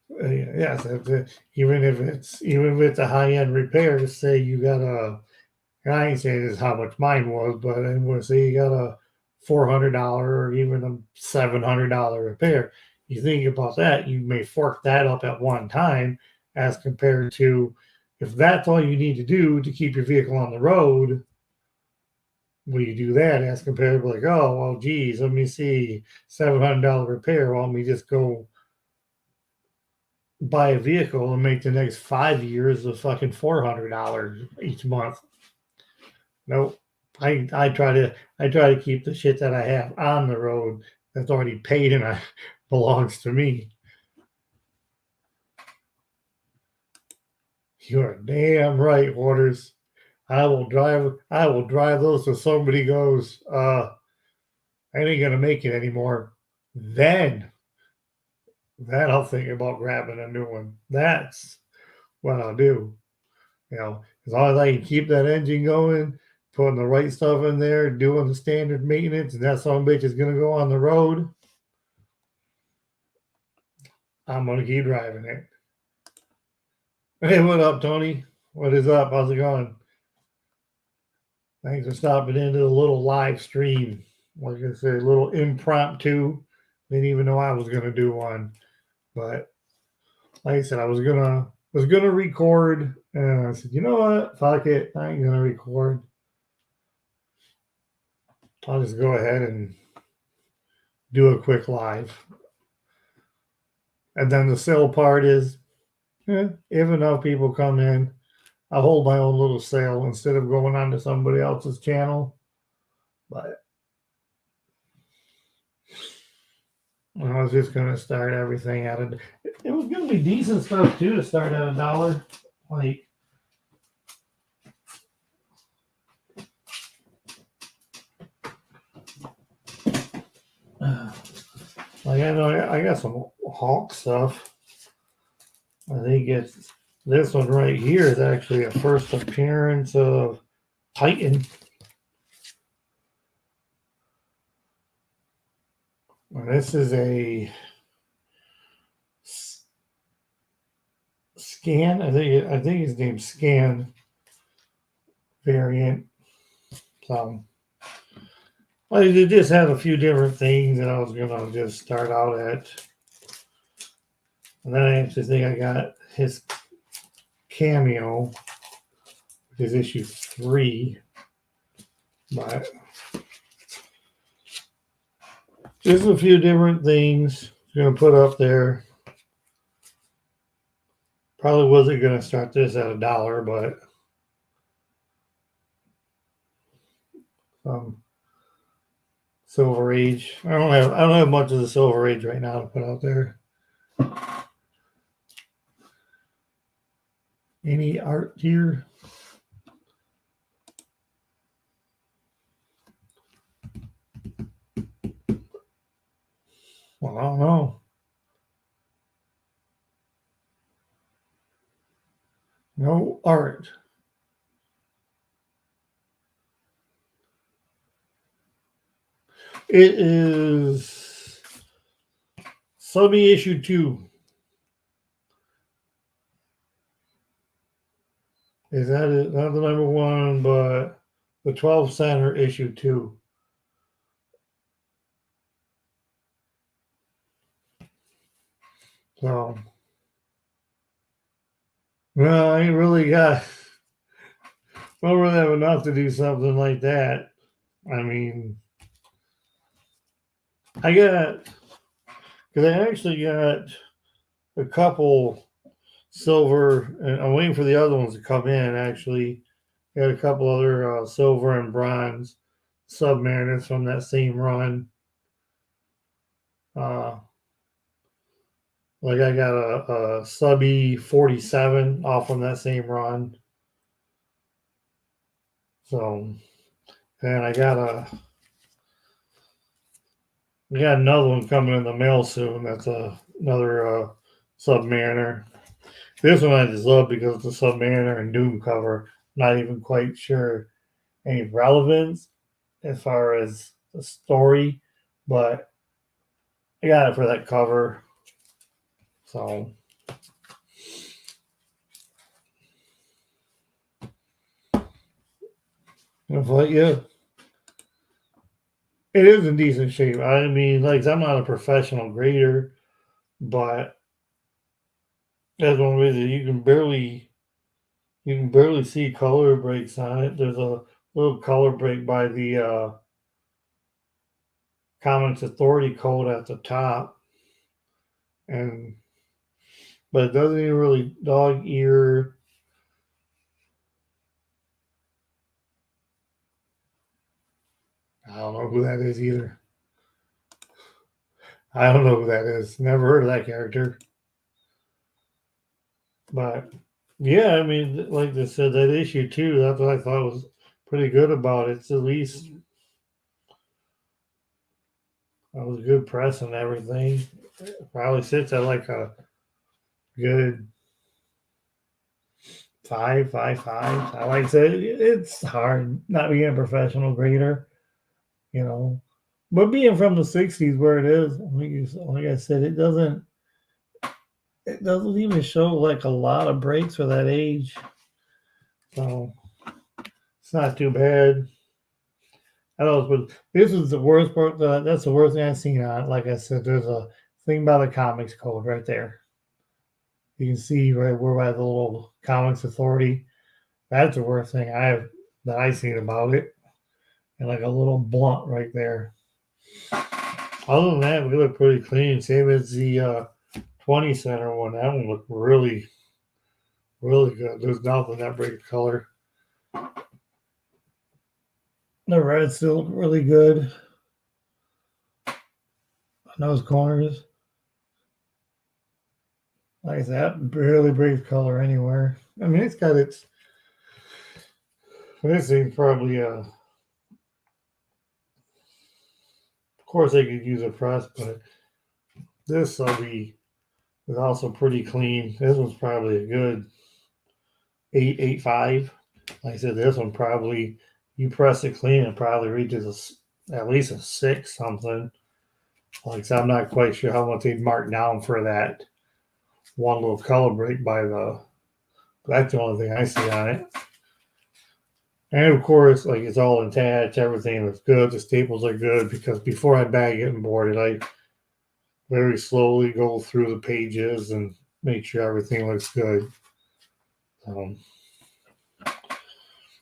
Yes, even if it's a high end repair, say you got I ain't saying this is how much mine was, but I'm going to say you got a $400 or even a $700 repair. You think about that, you may fork that up at one time as compared to if that's all you need to do to keep your vehicle on the road. Will you do that as compared to like, oh, well, geez, let me see, $700 repair. Well, let me just go buy a vehicle and make the next 5 years of fucking $400 each month. Nope. I try to keep the shit that I have on the road that's already paid and belongs to me. You're damn right, Waters. I will drive those so somebody goes, I ain't gonna make it anymore. Then I'll think about grabbing a new one. That's what I'll do. As long as I can keep that engine going, putting the right stuff in there, doing the standard maintenance, and that son of a bitch is gonna go on the road, I'm gonna keep driving it. Hey, what up, Tony? What is up? How's it going? Thanks for stopping into the little live stream. Like I said, a little impromptu. Didn't even know I was gonna do one, but like I said, I was gonna record, and I said, you know what? Fuck it, I ain't gonna record. I'll just go ahead and do a quick live. And then the sale part is, if enough people come in, I hold my own little sale instead of going on to somebody else's channel. But I was just gonna start everything at a. It was gonna be decent stuff too to start at $1. Like I know I got some Hulk stuff. I think it's this one right here is actually a first appearance of Titan. And this is a Scan. I think his name's Scan variant. So I just have a few different things that I was gonna just start out at. And then I actually think I got his cameo, which is issue 3. But just a few different things I'm gonna put up there. Probably wasn't gonna start this at $1, but Silver Age. I don't have much of the Silver Age right now to put out there. Any art here? Well, I don't know. No art. It is Subby issue 2. Is that it? Not the number 1, but the 12 center issue 2. So, well, I ain't really got, don't really have enough to do something like that. I mean, because I actually got a couple silver, and I'm waiting for the other ones to come in. Actually, got a couple other silver and bronze Submariners from that same run. Uh, like I got a Subby 47 off from that same run. So, and we got another one coming in the mail soon. That's another Submariner. This one I just love because it's a Submariner and Doom cover. Not even quite sure any relevance as far as the story, but I got it for that cover. So, but yeah, it is in decent shape. I mean, like I'm not a professional grader, but that's one reason you can barely see color breaks on it. There's a little color break by the Comics Authority code at the top, and but it doesn't even really dog ear. I don't know who that is either. I don't know who that is. Never heard of that character. But yeah, I mean, like I said, that issue 2, that's what I thought was pretty good about it. It's at least that was good press and everything. It probably sits at like a good 5.55. I like I said, it's hard not being a professional grader, you know. But being from the '60s, where it is, like I said, it doesn't even show like a lot of breaks for that age. So it's not too bad. I know, but this is the worst part. That's the worst thing I've seen on it. Like I said, there's a thing about the comics code right there. You can see right where by the little Comics Authority. That's the worst thing I've seen about it, and like a little blunt right there. Other than that, we look pretty clean. Same as the 20 center one. That one looked really, really good. There's nothing that breaks color. The red still look really good on those corners. Like I said, that barely breaks color anywhere. I mean, it's got its. This thing's probably of course, they could use a press, but this Subby is also pretty clean. This one's probably a good 8.85. Like I said, this one probably you press it clean, it probably reaches at least a 6 something. Like I said, I'm not quite sure how much they'd mark down for that one little color break by the. That's the only thing I see on it. And of course, like it's all attached, everything looks good. The staples are good because before I bag it and board it, I very slowly go through the pages and make sure everything looks good.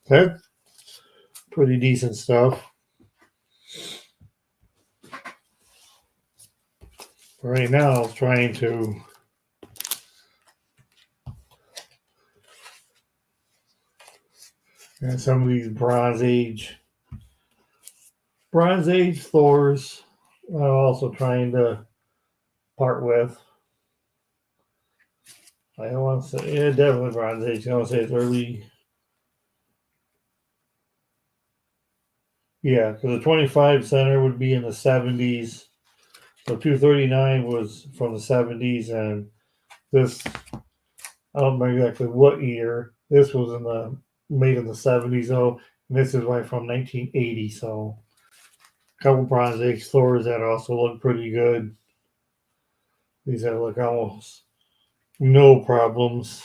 That's pretty decent stuff. Right now, I was trying to and some of these Bronze Age Bronze Age Thors. I'm also trying to part with. I don't want to say, yeah, definitely Bronze Age. I don't say it's early. Yeah, because the 25 center would be in the 70s. So 239 was from the 70s, and this, I don't remember exactly what year. This was in the made in the 70s, though. And this is right from 1980. So a couple Bronze Age Thors that also look pretty good. These have like almost no problems.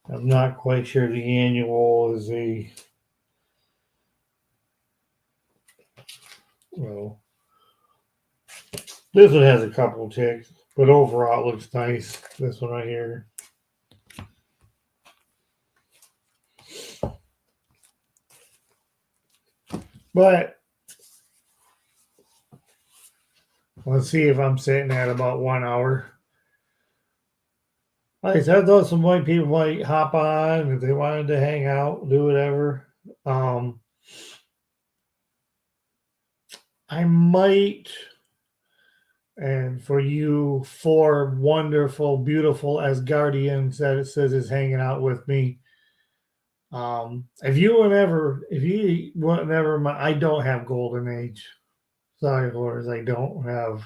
I'm not quite sure the annual is a, well, this one has a couple ticks, but overall it looks nice. This one right here. But let's see if I'm sitting at about 1 hour. Like I said, I thought some white people might hop on if they wanted to hang out, do whatever. I might, and for you four wonderful, beautiful Asgardians that it says is hanging out with me. If you would ever, I don't have Golden Age. Sorry, Lords, I don't have.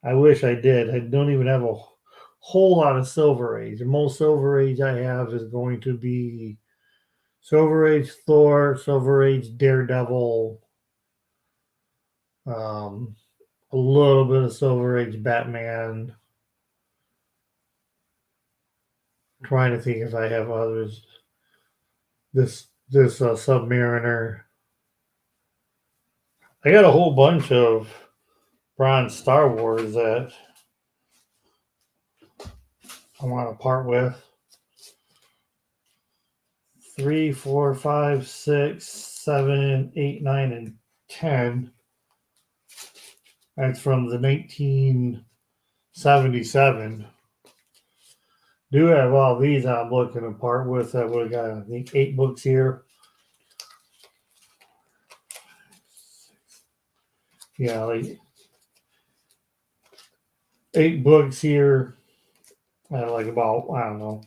I wish I did. I don't even have a whole lot of Silver Age. The most Silver Age I have is going to be Silver Age Thor, Silver Age Daredevil, um, a little bit of Silver Age Batman. Trying to think if I have others. This Submariner. I got a whole bunch of bronze Star Wars that I want to part with. 3, 4, 5, 6, 7, 8, 9, and 10. That's from the 1977. Do have all these I'm looking to part with. I would have got, I think, 8 books here. Yeah, like 8 books here. Like about, I don't know,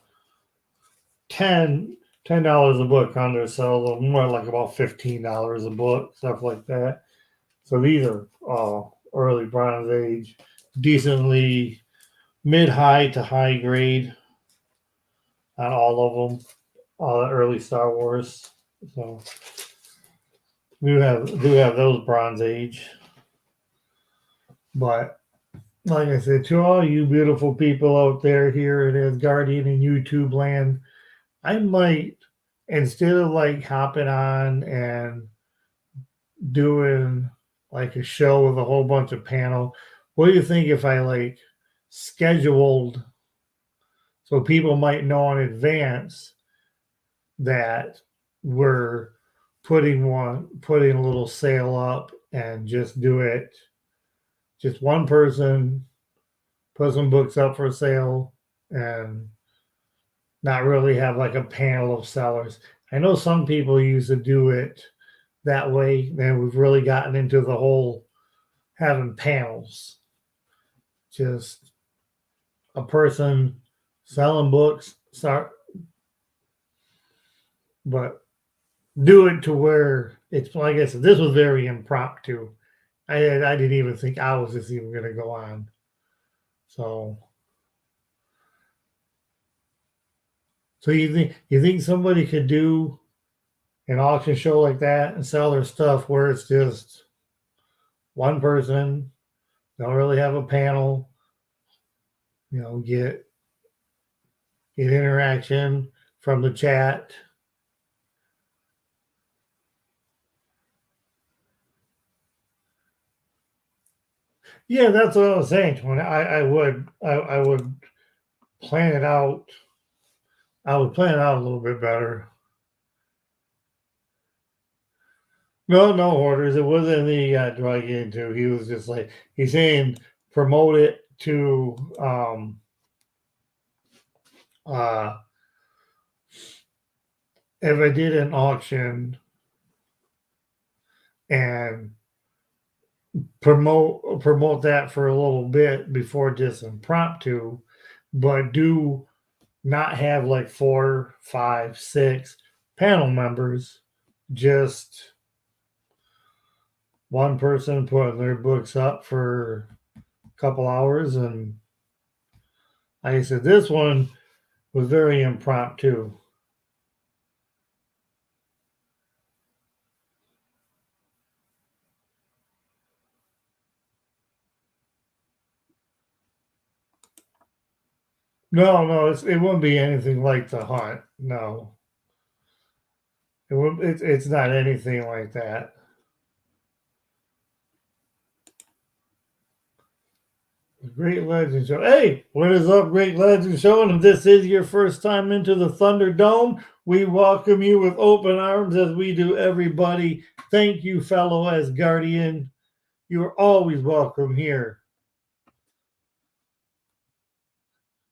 $10 a book on there, so more like about $15 a book, stuff like that. So these are early Bronze Age, decently mid-high to high grade on all of them, all the early Star Wars. So do have those Bronze Age, but like I said, to all you beautiful people out there here at Asgardian and YouTube land, I might, instead of like hopping on and doing like a show with a whole bunch of panel, what do you think if I like scheduled so people might know in advance that we're putting a little sale up and just do it, just one person put some books up for sale and not really have like a panel of sellers. I know some people used to do it that way. Then we've really gotten into the whole having panels. Just a person selling books, start, but do it to where it's like I said. This was very impromptu. I didn't even think I was just even going to go on. So you think somebody could do an auction show like that and sell their stuff where it's just one person, don't really have a panel, get interaction from the chat. Yeah, that's what I was saying, Tony. I would plan it out. I would plan it out a little bit better. No orders. It wasn't the drug into. He was just like he's saying promote it to uh if I did an auction and promote that for a little bit before just impromptu, but do not have like 4, 5, 6 panel members. Just one person putting their books up for a couple hours, and like I said, this one was very impromptu. No, it wouldn't be anything like the hunt. No, it's not anything like that. Great Legend Show. Hey, what is up, Great Legend Show? And if this is your first time into the Thunderdome, we welcome you with open arms as we do everybody. Thank you, fellow Asgardian. You are always welcome here.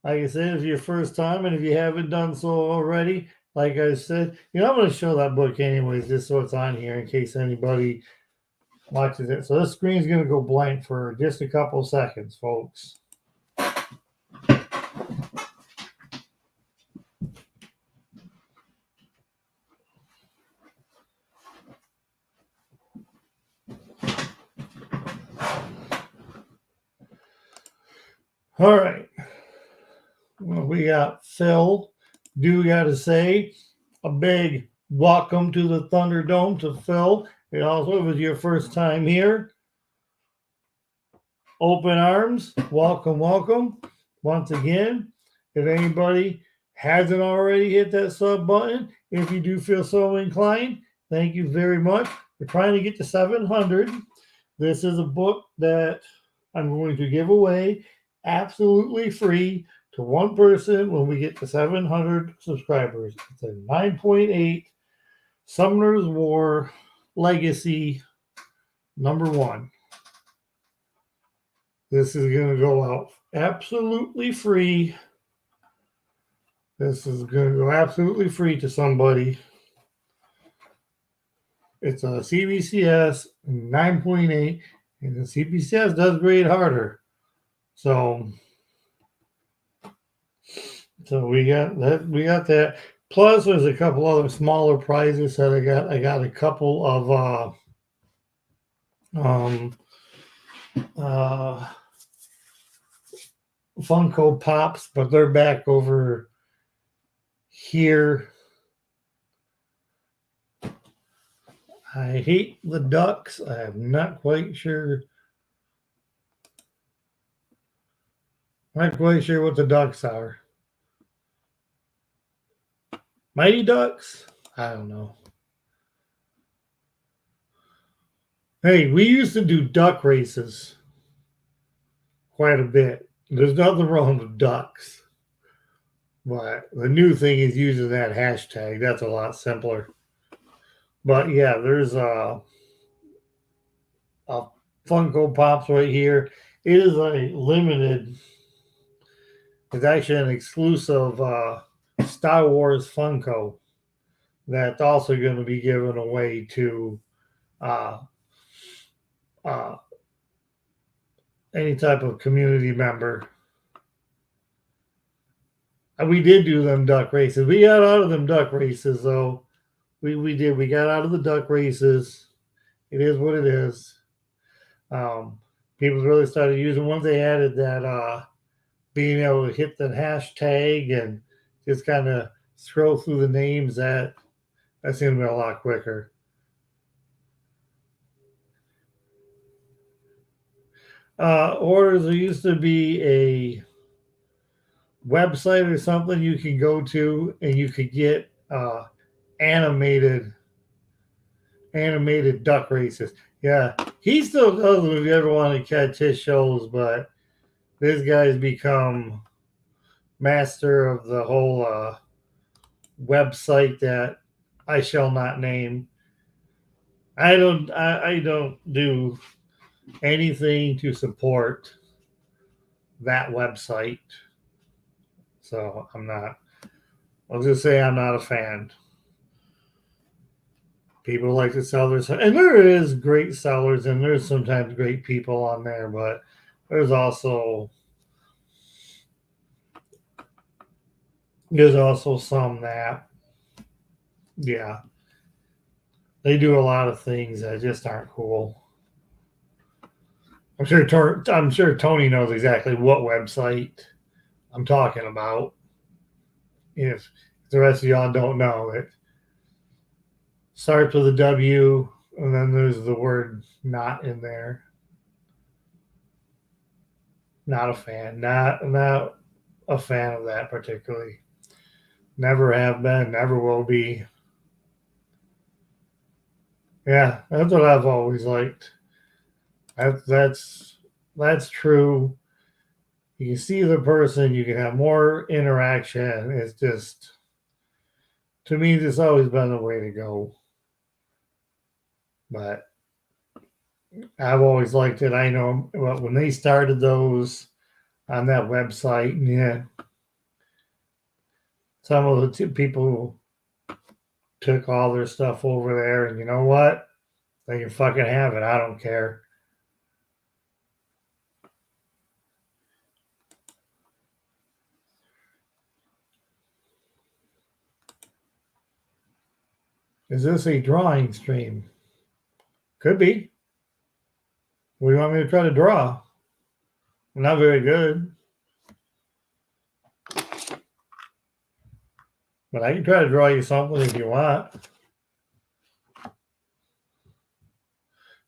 Like I said, if your first time, and if you haven't done so already, like I said, I'm going to show that book anyways, just so it's on here in case anybody watches it. So this screen's going to go blank for just a couple seconds, folks. All right. Well, we got Phil. Do got to say a big welcome to the Thunderdome to Phil. It also was your first time here. Open arms. Welcome, welcome. Once again, if anybody hasn't already hit that sub button, if you do feel so inclined, thank you very much. We're trying to get to 700. This is a book that I'm going to give away absolutely free to one person when we get to 700 subscribers. It's a 9.8 Summoner's War Legacy #1. This is going to go out absolutely free. This is going to go absolutely free to somebody. It's a CBCS 9.8, and the CBCS does grade harder. So we got that. We got that. Plus, there's a couple other smaller prizes that I got. I got a couple of Funko Pops, but they're back over here. I hate the ducks. I'm not quite sure. Not quite sure what the ducks are. Mighty Ducks? I don't know. Hey, we used to do duck races quite a bit. There's nothing wrong with ducks. But the new thing is using that hashtag. That's a lot simpler. But yeah, there's a Funko Pops right here. It is a limited. It's actually an exclusive Star Wars Funko that's also going to be given away to any type of community member. We did do them duck races. We got out of them duck races, though. We did. We got out of the duck races. It is what it is. People really started using once they added that being able to hit the hashtag and just kind of scroll through the names. That seemed to be a lot quicker. Orders, there used to be a website or something you can go to and you could get animated duck races. Yeah, he still does them if you ever want to catch his shows, but this guy's become master of the whole website that I shall not name. I don't do anything to support that website. So I'll just say I'm not a fan. People like to sell their stuff, and there is great sellers, and there's sometimes great people on there, but there's also some that, yeah, they do a lot of things that just aren't cool. I'm sure Tony knows exactly what website I'm talking about. If the rest of y'all don't know, it starts with a W, and then there's the word "not" in there. Not a fan. Not a fan of that particularly. Never have been. Never will be. Yeah, that's what I've always liked. That's true. You can see the person. You can have more interaction. It's just, to me, this has always been the way to go. But I've always liked it. I know when they started those on that website, yeah, some of the people took all their stuff over there, and you know what? They can fucking have it. I don't care. Is this a drawing stream? Could be. What do you want me to try to draw? I'm not very good, but I can try to draw you something if you want.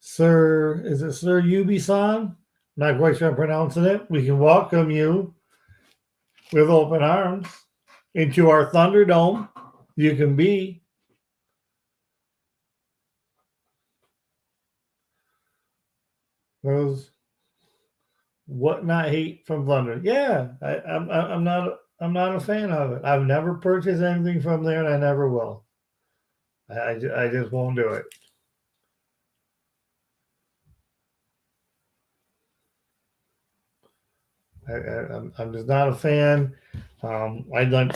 Sir, is it Sir Yubi-san? Not quite sure I'm pronouncing it. We can welcome you with open arms into our Thunderdome. You can be. Those what not hate from Thunder. Yeah, I'm not a fan of it. I've never purchased anything from there, and I never will. I just won't do it. I'm just not a fan. I don't,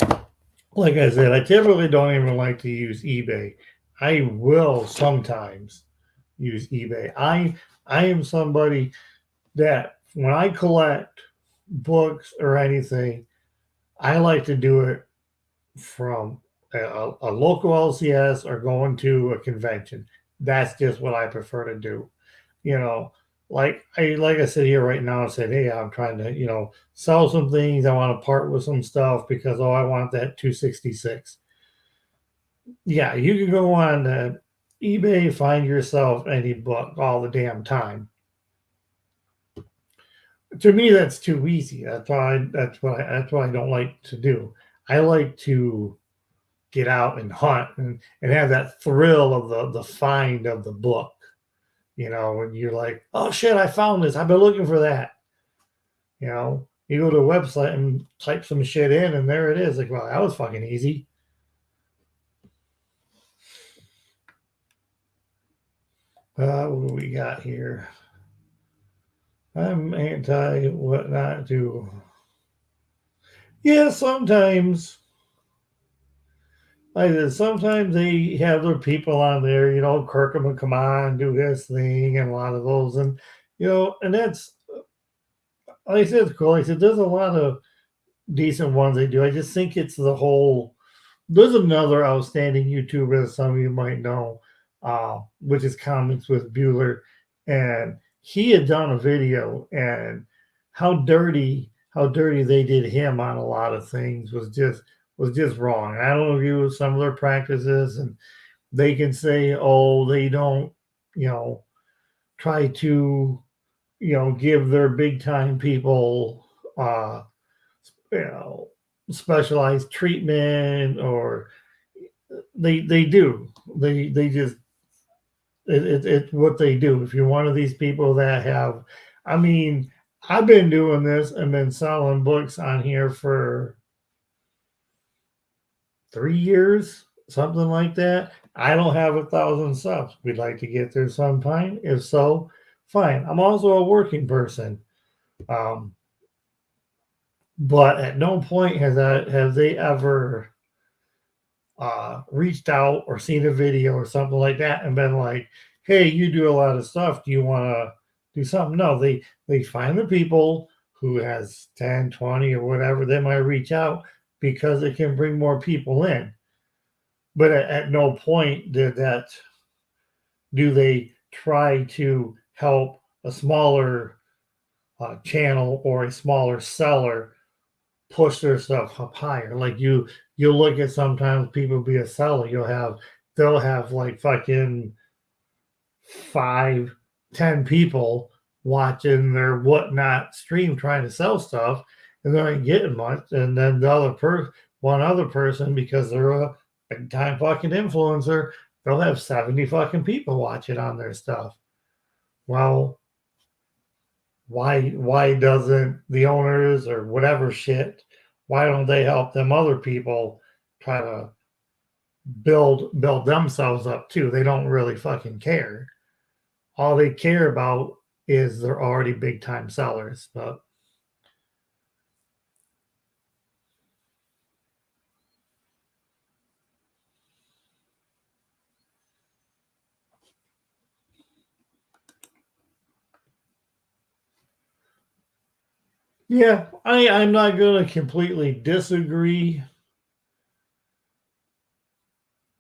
like I said, I typically don't even like to use eBay. I will sometimes use eBay. I am somebody that when I collect books or anything, I like to do it from a local LCS or going to a convention. That's just what I prefer to do. You know, like I sit here right now and said, hey, I'm trying to sell some things. I want to part with some stuff because I want that 266. Yeah, you can go on eBay, find yourself any book all the damn time. To me, that's too easy. That's what I don't like to do. I like to get out and hunt and have that thrill of the find of the book. When you're like, oh shit, I found this. I've been looking for that. You go to a website and type some shit in, and there it is. Like, well, that was fucking easy. What do we got here? I'm anti what not to. Yeah, sometimes. Like sometimes they have their people on there, Kirkham would come on, do his thing, and a lot of those, and that's like I said, it's cool. Like I said, there's a lot of decent ones they do. I just think it's the whole. There's another outstanding YouTuber that some of you might know, which is Comics with Bueller, and he had done a video, and how dirty they did him on a lot of things was just wrong. And I don't agree with some of their practices, and they can say, oh, they don't, try to, give their big time people, you know, specialized treatment, or they do. They just it's what they do. If you're one of these people that have, I mean, I've been doing this and been selling books on here for 3 years, something like that. I don't have 1,000 subs. We'd like to get there sometime. If so, fine. I'm also a working person. Um, but at no point have they ever reached out or seen a video or something like that and been like, hey, you do a lot of stuff. Do you want to do something? No, they find the people who has 10, 20 or whatever. They might reach out because it can bring more people in. But at no point do they try to help a smaller channel or a smaller seller push their stuff up higher. Like you'll look at sometimes people be a seller. They'll have like fucking 5, 10 people watching their whatnot stream trying to sell stuff, and they ain't getting much. And then one other person, because they're a big time fucking influencer, they'll have 70 fucking people watching on their stuff. Well, why doesn't the owners or whatever shit, why don't they help them other people try to build themselves up too? They don't really fucking care. All they care about is they're already big time sellers. But yeah, I'm not going to completely disagree.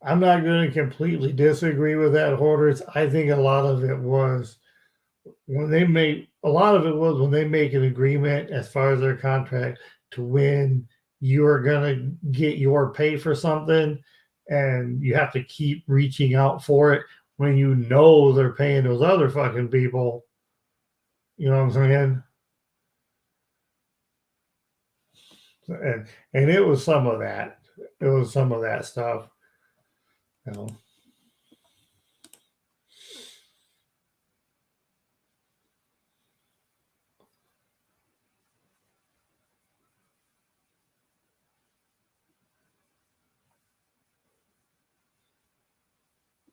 I'm not going to completely disagree with that, Hoarders. I think a lot of it was when they make a lot of it was when they make an agreement as far as their contract to when you're gonna get your pay for something, and you have to keep reaching out for it when you know they're paying those other fucking people. You know what I'm saying? And it was some of that. It was some of that stuff. You know.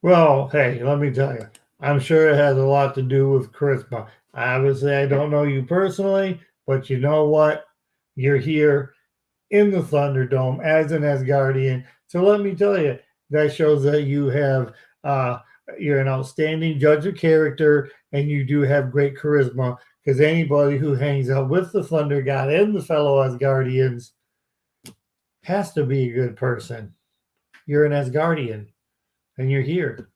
Well, hey, let me tell you, I'm sure it has a lot to do with charisma. Obviously, I don't know you personally, but you know what? You're here in the Thunderdome as an Asgardian. So let me tell you, that shows that uh, you're an outstanding judge of character and you do have great charisma. Because anybody who hangs out with the Thunder God and the fellow Asgardians has to be a good person. You're an Asgardian and you're here.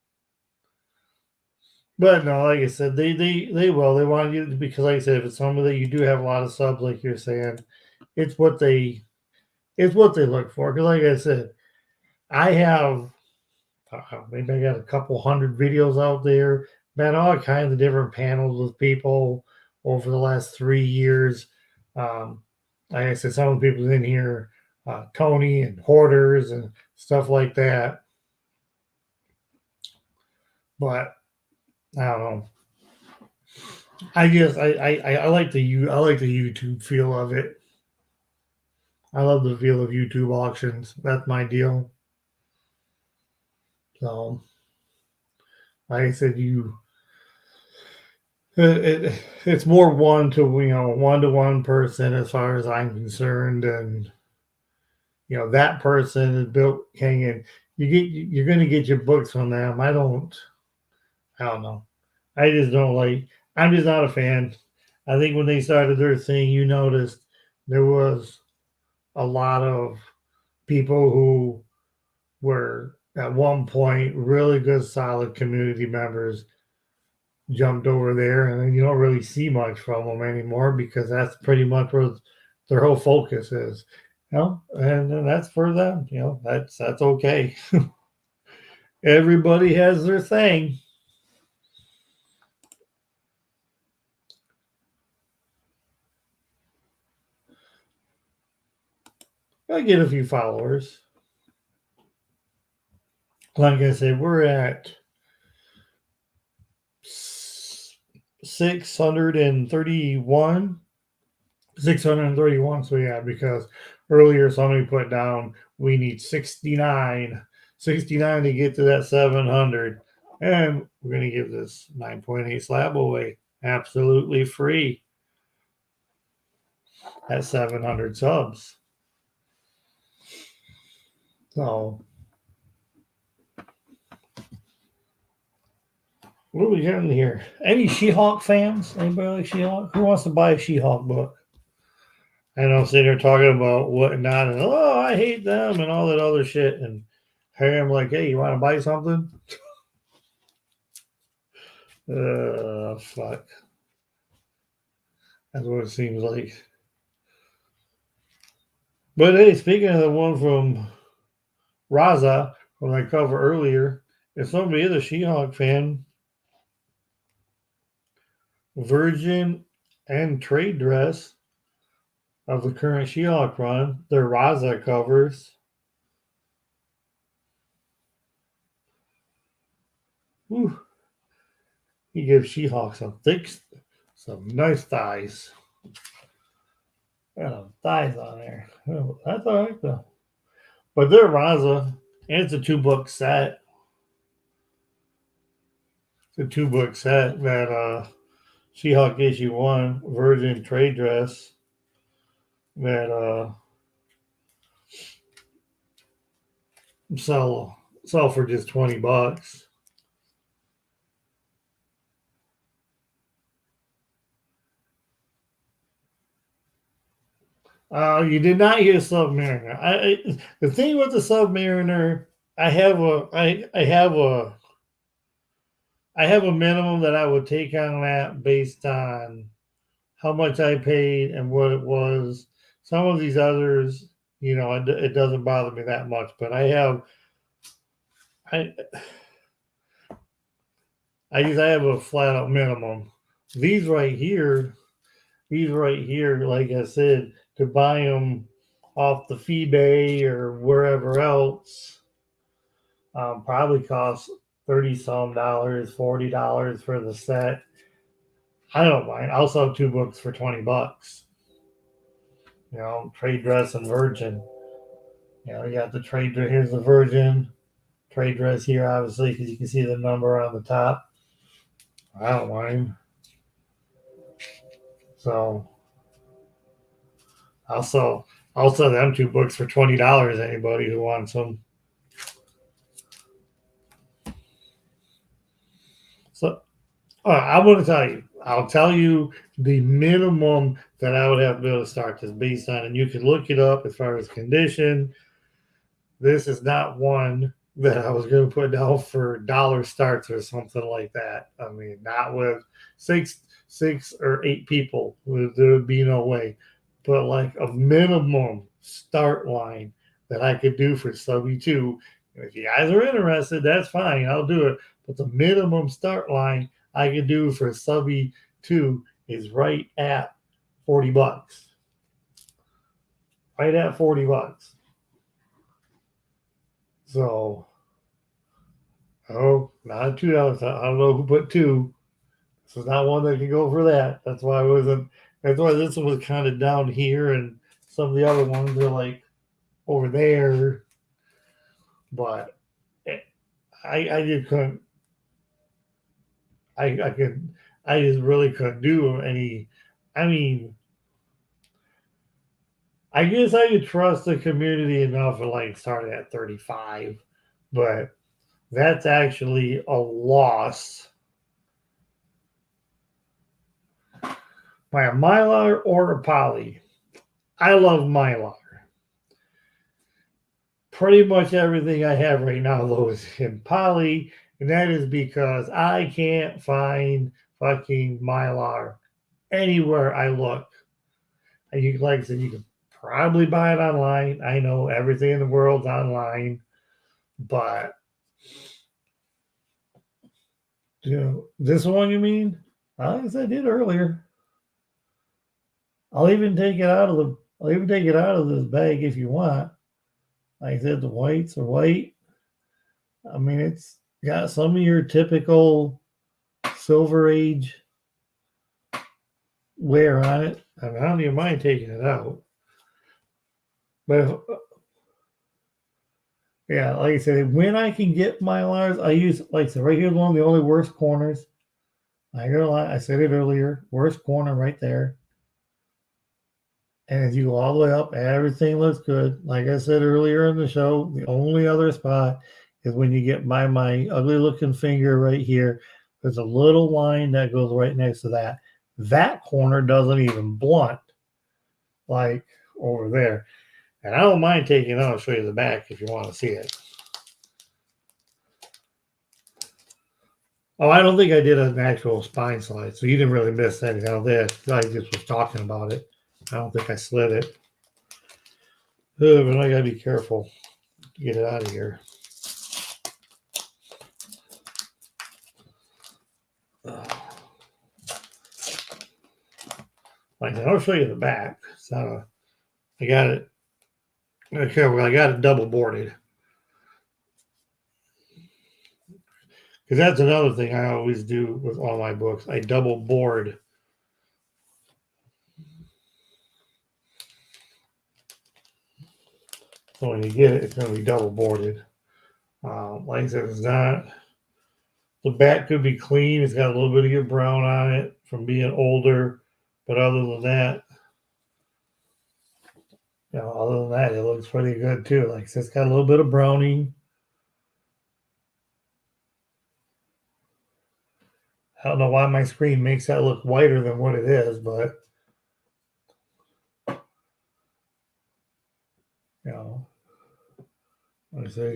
But no, like I said, they will. They want you because, like I said, if it's somebody that you do have a lot of subs, like you're saying, it's what they it's what they look for. Because, like I said, I have maybe I got a couple hundred videos out there, man, all kinds of different panels with people over the last 3 years. Um, like I said, some of the people in here, Tony and Hoarders and stuff like that. But I don't know. I like I like the YouTube feel of it. I love the feel of YouTube auctions. That's my deal. So, like I said, it's more one to one person as far as I'm concerned, and that person is built hanging. You're going to get your books from them. I don't know. I just don't like. I'm just not a fan. I think when they started their thing, you noticed there was a lot of people who were at one point really good, solid community members jumped over there, and then you don't really see much from them anymore because that's pretty much where their whole focus is. And that's for them. That's okay. Everybody has their thing. I get a few followers. Like I said, we're at 631. 631. So yeah, because earlier somebody put down we need 69 to get to that 700, and we're going to give this 9.8 slab away absolutely free at 700 subs. So What are we getting here? Any She-Hulk fans? Anybody like She-Hulk? Who wants to buy a She-Hulk book? And I'm sitting there talking about whatnot, and oh, I hate them and all that other shit. And hey, I'm like, hey, you want to buy something? Fuck. That's what it seems like. But hey, speaking of the one from Raza, from I covered earlier, if somebody is a She-Hulk fan, Virgin and trade dress of the current She-Hulk run, their Raza covers. Whew. He gives She-Hulk some nice thighs. Thighs on there. Oh, that's all right though. But they're Raza, and it's a 2-book set. It's a 2-book set that She-Hulk issue 1, Virgin trade dress that sell for just $20. You did not hear Submariner. The thing with the Submariner, I have a minimum that I would take on that based on how much I paid and what it was. Some of these others, it doesn't bother me that much, but I have a flat out minimum. These right here, like I said, to buy them off the eBay or wherever else, probably costs $30 some, $40 for the set. I don't mind. I'll sell 2 books for $20. Trade dress and Virgin. You got the trade dress. Here's the Virgin trade dress here, obviously, because you can see the number on the top. I don't mind. So I'll sell them 2 books for $20. Anybody who wants them. So I'm going to tell you. I'll tell you the minimum that I would have to be able to start this based on, and you can look it up as far as condition. This is not one that I was going to put down for dollar starts or something like that. I mean, not with six or 8 people. There would be no way. But like a minimum start line that I could do for Subby 2. If you guys are interested, that's fine. I'll do it. But the minimum start line I could do for Subby 2 is right at $40. Right at $40. So, not $2. I don't know who put 2. This is not one that can go for that. That's why this one was kind of down here, and some of the other ones are like over there. But I just couldn't. I just really couldn't do any. I mean, I guess I could trust the community enough to like start at 35, but that's actually a loss. By a Mylar or a Poly. I love Mylar. Pretty much everything I have right now, though, is in Poly, and that is because I can't find fucking Mylar anywhere I look. And like I said, you can probably buy it online. I know everything in the world's online, but this one you mean? As I did earlier. I'll even take it out of this bag if you want. Like I said, the whites are white. I mean, it's got some of your typical Silver Age wear on it. I mean, I don't even mind taking it out. But yeah, like I said, when I can get Mylars, I use, like I said, right here's one of the only worst corners. I ain't gonna lie, I said it earlier, worst corner right there. And as you go all the way up, everything looks good. Like I said earlier in the show, the only other spot is when you get my ugly looking finger right here. There's a little line that goes right next to that. That corner doesn't even blunt like over there. And I don't mind taking it out. I'll show you the back if you want to see it. Oh, I don't think I did an actual spine slide, so you didn't really miss anything. I don't think I just was talking about it. I don't think I slid it. But I gotta be careful to get it out of here. Like I'll show you the back. So I got it. Okay, well, I got it double boarded. Because that's another thing I always do with all my books. I double board. So when you get it, it's going to be double boarded. Like I said, it's not. The back could be clean. It's got a little bit of your brown on it from being older. But other than that, it looks pretty good too. Like I said, it's got a little bit of browning. I don't know why my screen makes that look whiter than what it is, but like I said,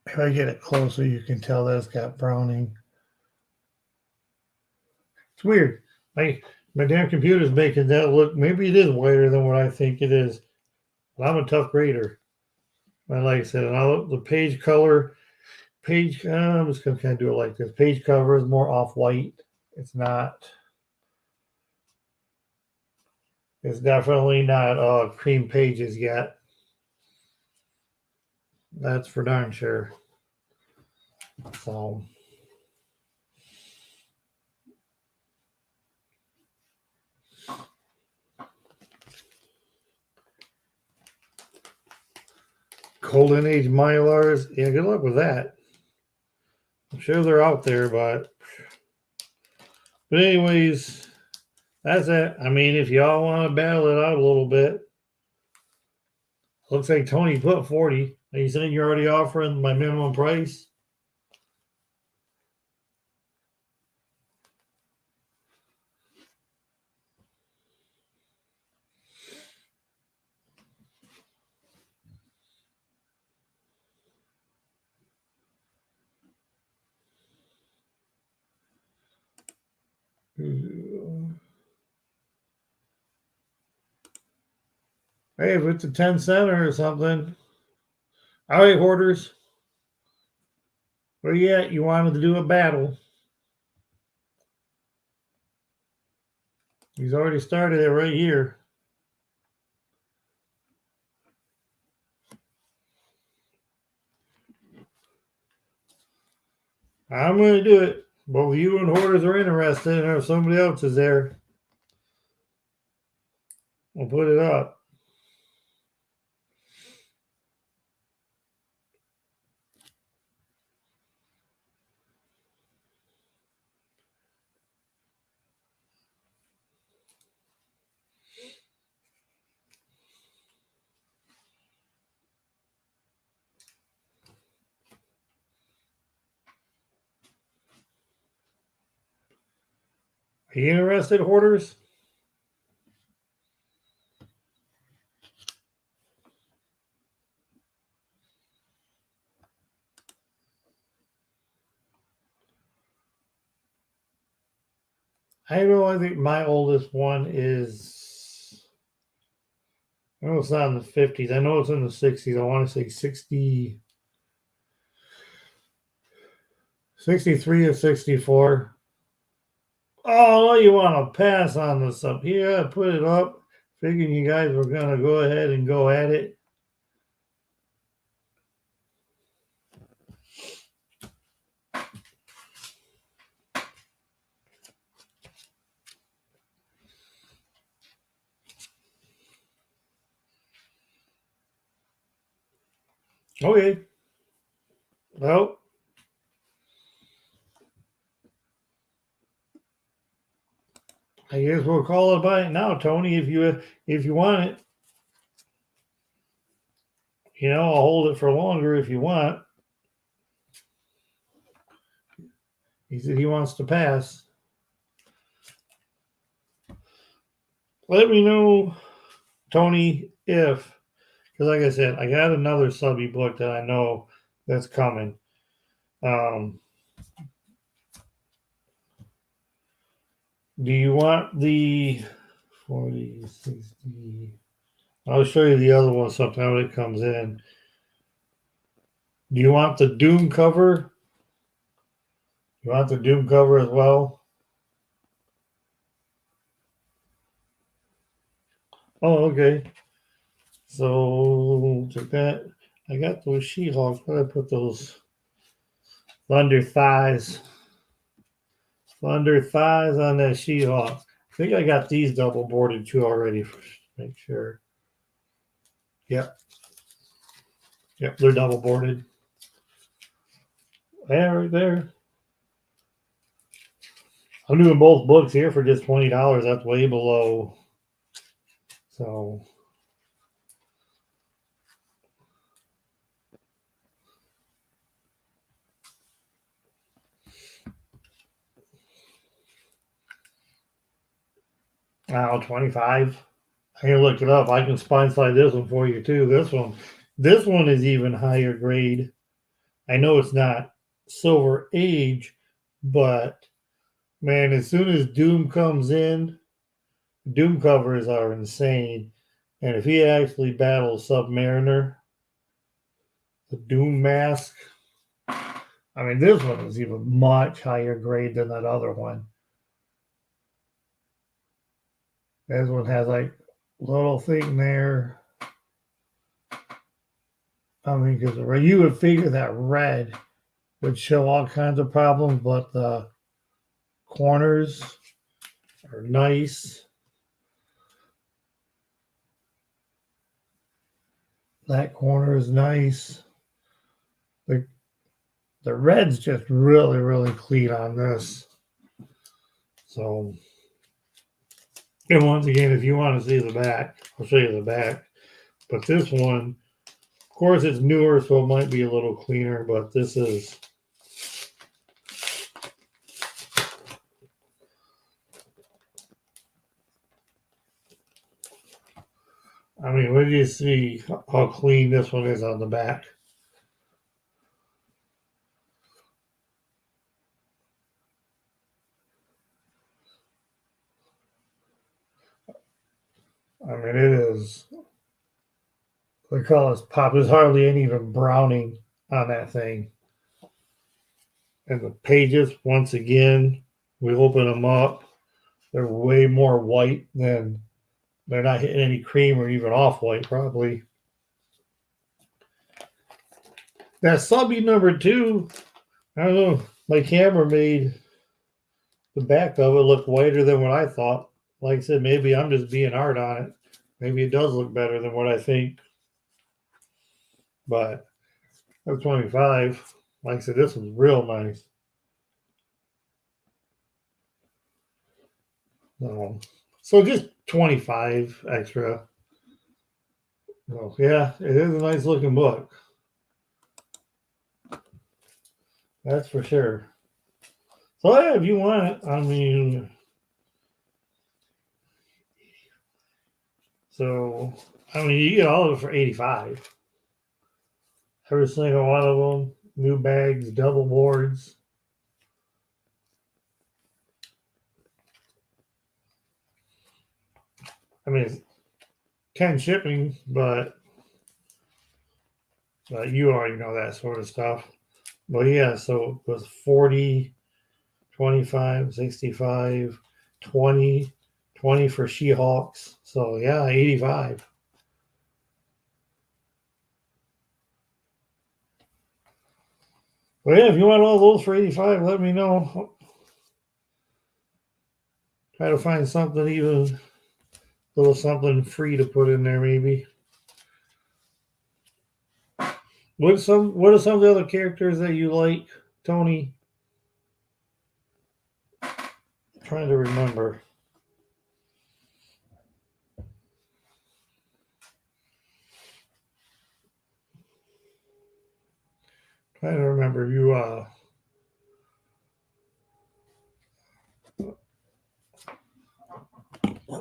if I get it closer, you can tell that it's got browning. It's weird. My damn computer's making that look. Maybe it is whiter than what I think it is. But I'm a tough grader. And like I said, the page color, I'm just gonna kind of do it like this. Page cover is more off-white. It's not. It's definitely not cream pages yet. That's for darn sure. So. Golden Age Mylars. Yeah, good luck with that. I'm sure they're out there, but anyways, that's it. I mean, if y'all want to battle it out a little bit, looks like Tony put 40. Are you saying you're already offering my minimum price? Hey, if it's a 10 center or something. All right, hoarders. Where you at? You wanted to do a battle. He's already started it right here. I'm going to do it. Both you and hoarders are interested, or if somebody else is there, we'll put it up. Are you interested, hoarders? I know. I think my oldest one is. I know it's not in the 50s. I know it's in the 60s. I want to say 60, 63 or 64. Oh, you want to pass on this up here? Put it up. Figuring you guys were going to go ahead and go at it. Okay. Well, I guess we'll call it by it now, Tony. If you want it, I'll hold it for longer if you want. He said he wants to pass. Let me know, Tony, if, because like I said, I got another subby book that I know that's coming. Do you want the 40, 60? I'll show you the other one sometime when it comes in. Do you want the Doom cover? You want the Doom cover as well? Oh, okay. So took that. I got those She-Hulks. Where did I put those? Thunder thighs. Thunder thighs on that She-Hulk. I think I got these double boarded too already. Make sure. Yep. Yep, they're double boarded. Yeah, right there. I'm doing both books here for just $20. That's way below. So now 25. I can look it up. I can spine slide this one for you too. This one is even higher grade. I know it's not Silver Age, but man, as soon as Doom comes in, Doom covers are insane. And if he actually battles Submariner, the Doom mask, I mean, this one is even much higher grade than that other one. This one has like little thing there. I mean, because you would figure that red would show all kinds of problems, but the corners are nice. That corner is nice. The red's just really, really clean on this. So, and once again, if you want to see the back, I'll show you the back. But this one, of course, it's newer, so it might be a little cleaner, but this is. I mean, when you see how clean this one is on the back. I mean, it is. They call this pop. There's hardly any even browning on that thing. And the pages, once again, we open them up. They're way more white than they're not hitting any cream or even off white, probably. That subby number 2, I don't know. My camera made the back of it look whiter than what I thought. Like I said, maybe I'm just being hard on it. Maybe it does look better than what I think. But that's 25. Like I said, this one's real nice. So just 25 extra. Well, yeah, it is a nice looking book. That's for sure. So yeah, if you want it, I mean, you get all of it for 85. Every single one of them, new bags, double boards. I mean, it's 10 shipping, but you already know that sort of stuff. But yeah, so it was 40, 25, 65, 20, 20 for She-Hulks. So yeah, 85. Well, yeah, if you want all those for 85, let me know. Try to find something even a little something free to put in there, maybe. What are some of the other characters that you like, Tony? I'm trying to remember. Trying to remember you.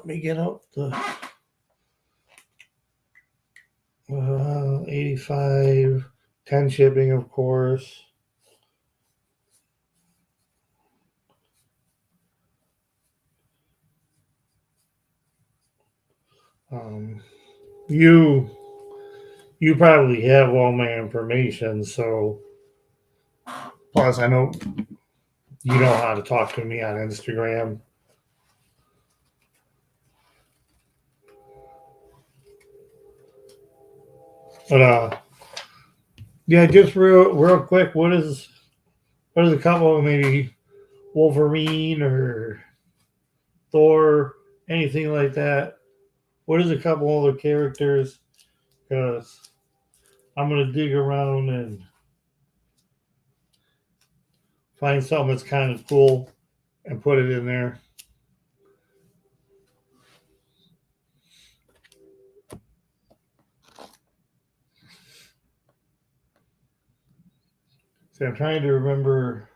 let me get out the 85, 10 shipping, of course. Um, you probably have all my information, so plus I know you know how to talk to me on Instagram. But yeah, just real quick, what is a couple of maybe Wolverine or Thor, anything like that? What is a couple other characters? Because I'm gonna dig around and find something that's kind of cool and put it in there. So I'm trying to remember.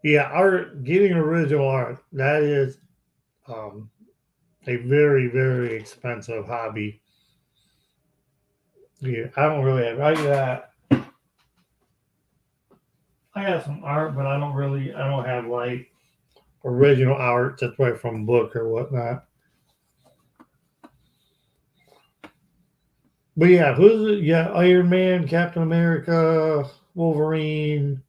Yeah, art, getting original art, that is um, a very, very expensive hobby. Yeah, I don't really have, I got some art, but I don't have like original art that's right from a book or whatnot. But yeah, who's it? Yeah, Iron Man, Captain America, Wolverine,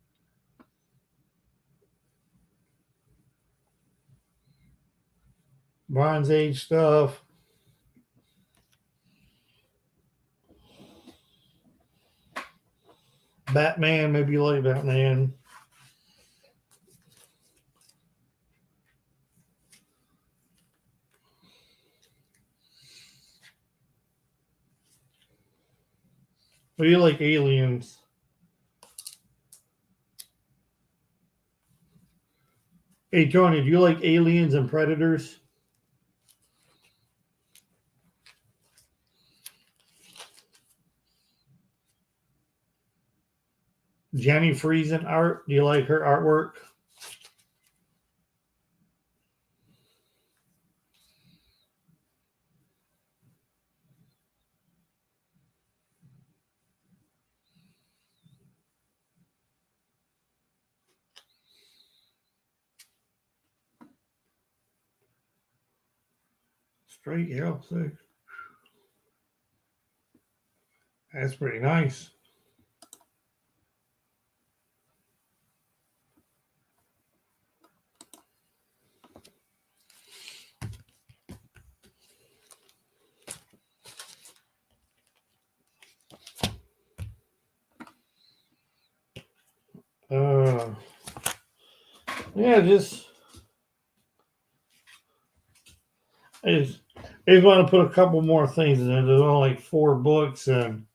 Bronze Age stuff, Batman. Maybe you like Batman. But you like aliens. Hey, Johnny, do you like aliens and predators? Jenny Friesen art. Do you like her artwork? Straight yellow six. That's pretty nice. Uh, yeah, I just, I just want to put a couple more things in there. There's only like 4 books, and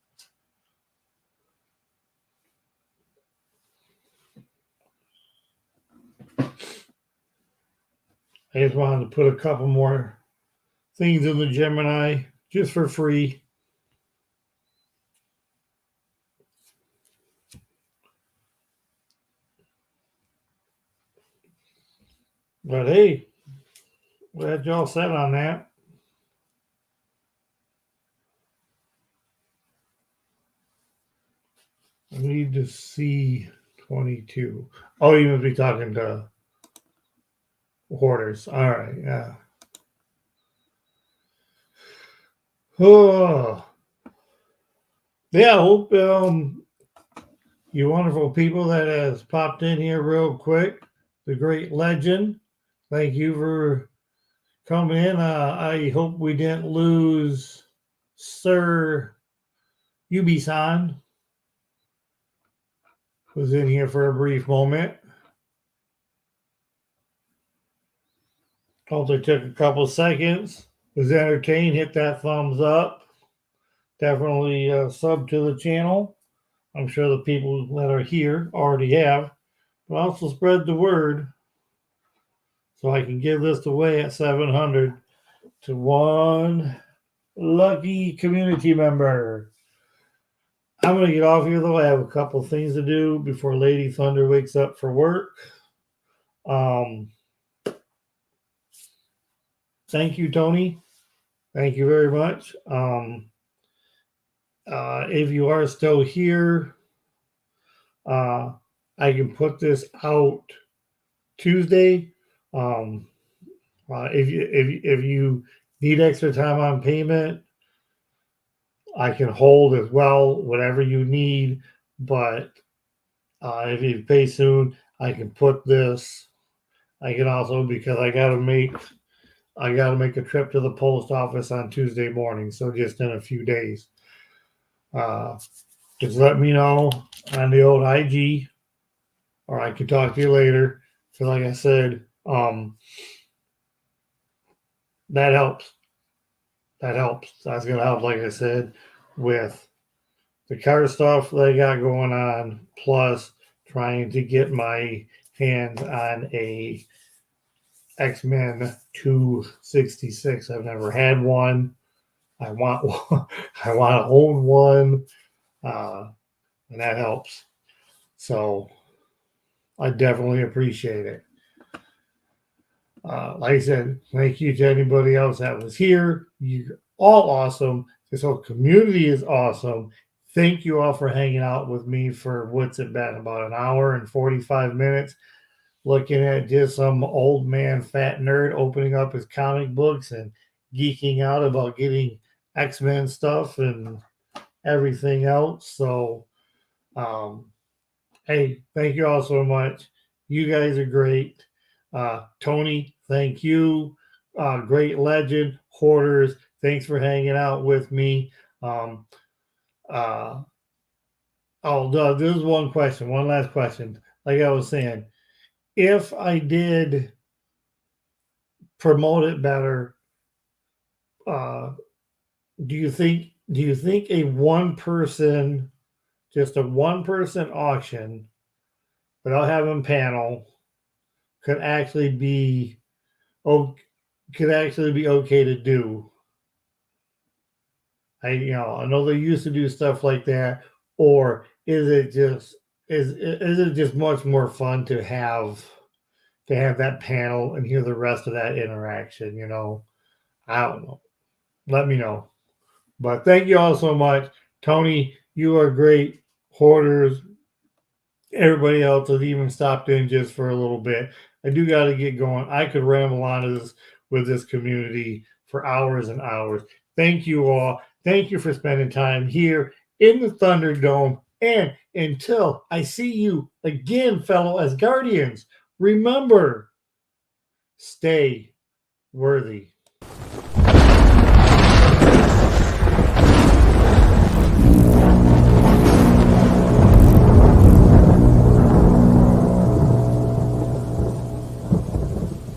I just wanted to put a couple more things in the Gemini just for free. But hey, glad y'all set on that. I need to see 22. Oh, you must be talking to hoarders. All right, yeah. Oh, yeah. I hope you wonderful people that has popped in here real quick. The great legend. Thank you for coming in. I hope we didn't lose Sir Yubi-san. Was in here for a brief moment. Hope they took a couple seconds. Was entertained. Hit that thumbs up. Definitely sub to the channel. I'm sure the people that are here already have. But also spread the word so I can give this away at 700 to one lucky community member. I'm going to get off here, though. I have a couple things to do before Lady Thunder wakes up for work. Thank you, Tony. Thank you very much. If you are still here, I can put this out Tuesday. If you need extra time on payment, I can hold as well, whatever you need. But if you pay soon, I can put this. I can also, because I gotta make a trip to the post office on Tuesday morning, so just in a few days. Just let me know on the old IG, or I can talk to you later. So, like I said, that helps. That helps. That's gonna help, like I said, with the car stuff that I got going on, plus trying to get my hands on a X-Men 266. I've never had one. I want one. I want to own one, and that helps. So I definitely appreciate it. Like I said, thank you to anybody else that was here. You're all awesome. This whole community is awesome. Thank you all for hanging out with me for what's it been, about an hour and 45 minutes, looking at just some old man fat nerd opening up his comic books and geeking out about getting X-Men stuff and everything else. So, hey, thank you all so much. You guys are great. Tony, thank you. Great legend. Hoarders, thanks for hanging out with me. Oh, no, there's one question, one last question. Like I was saying, if I did promote it better, uh, do you think a just a one person auction without having panel could actually be okay to do? I know they used to do stuff like that, or is it just much more fun to have that panel and hear the rest of that interaction? I don't know. Let me know. But thank you all so much. Tony, you are great. Hoarders, everybody else has even stopped in just for a little bit. I do got to get going. I could ramble on with this community for hours and hours. Thank you all. Thank you for spending time here in the Thunderdome. And until I see you again, fellow Asgardians, remember, stay worthy.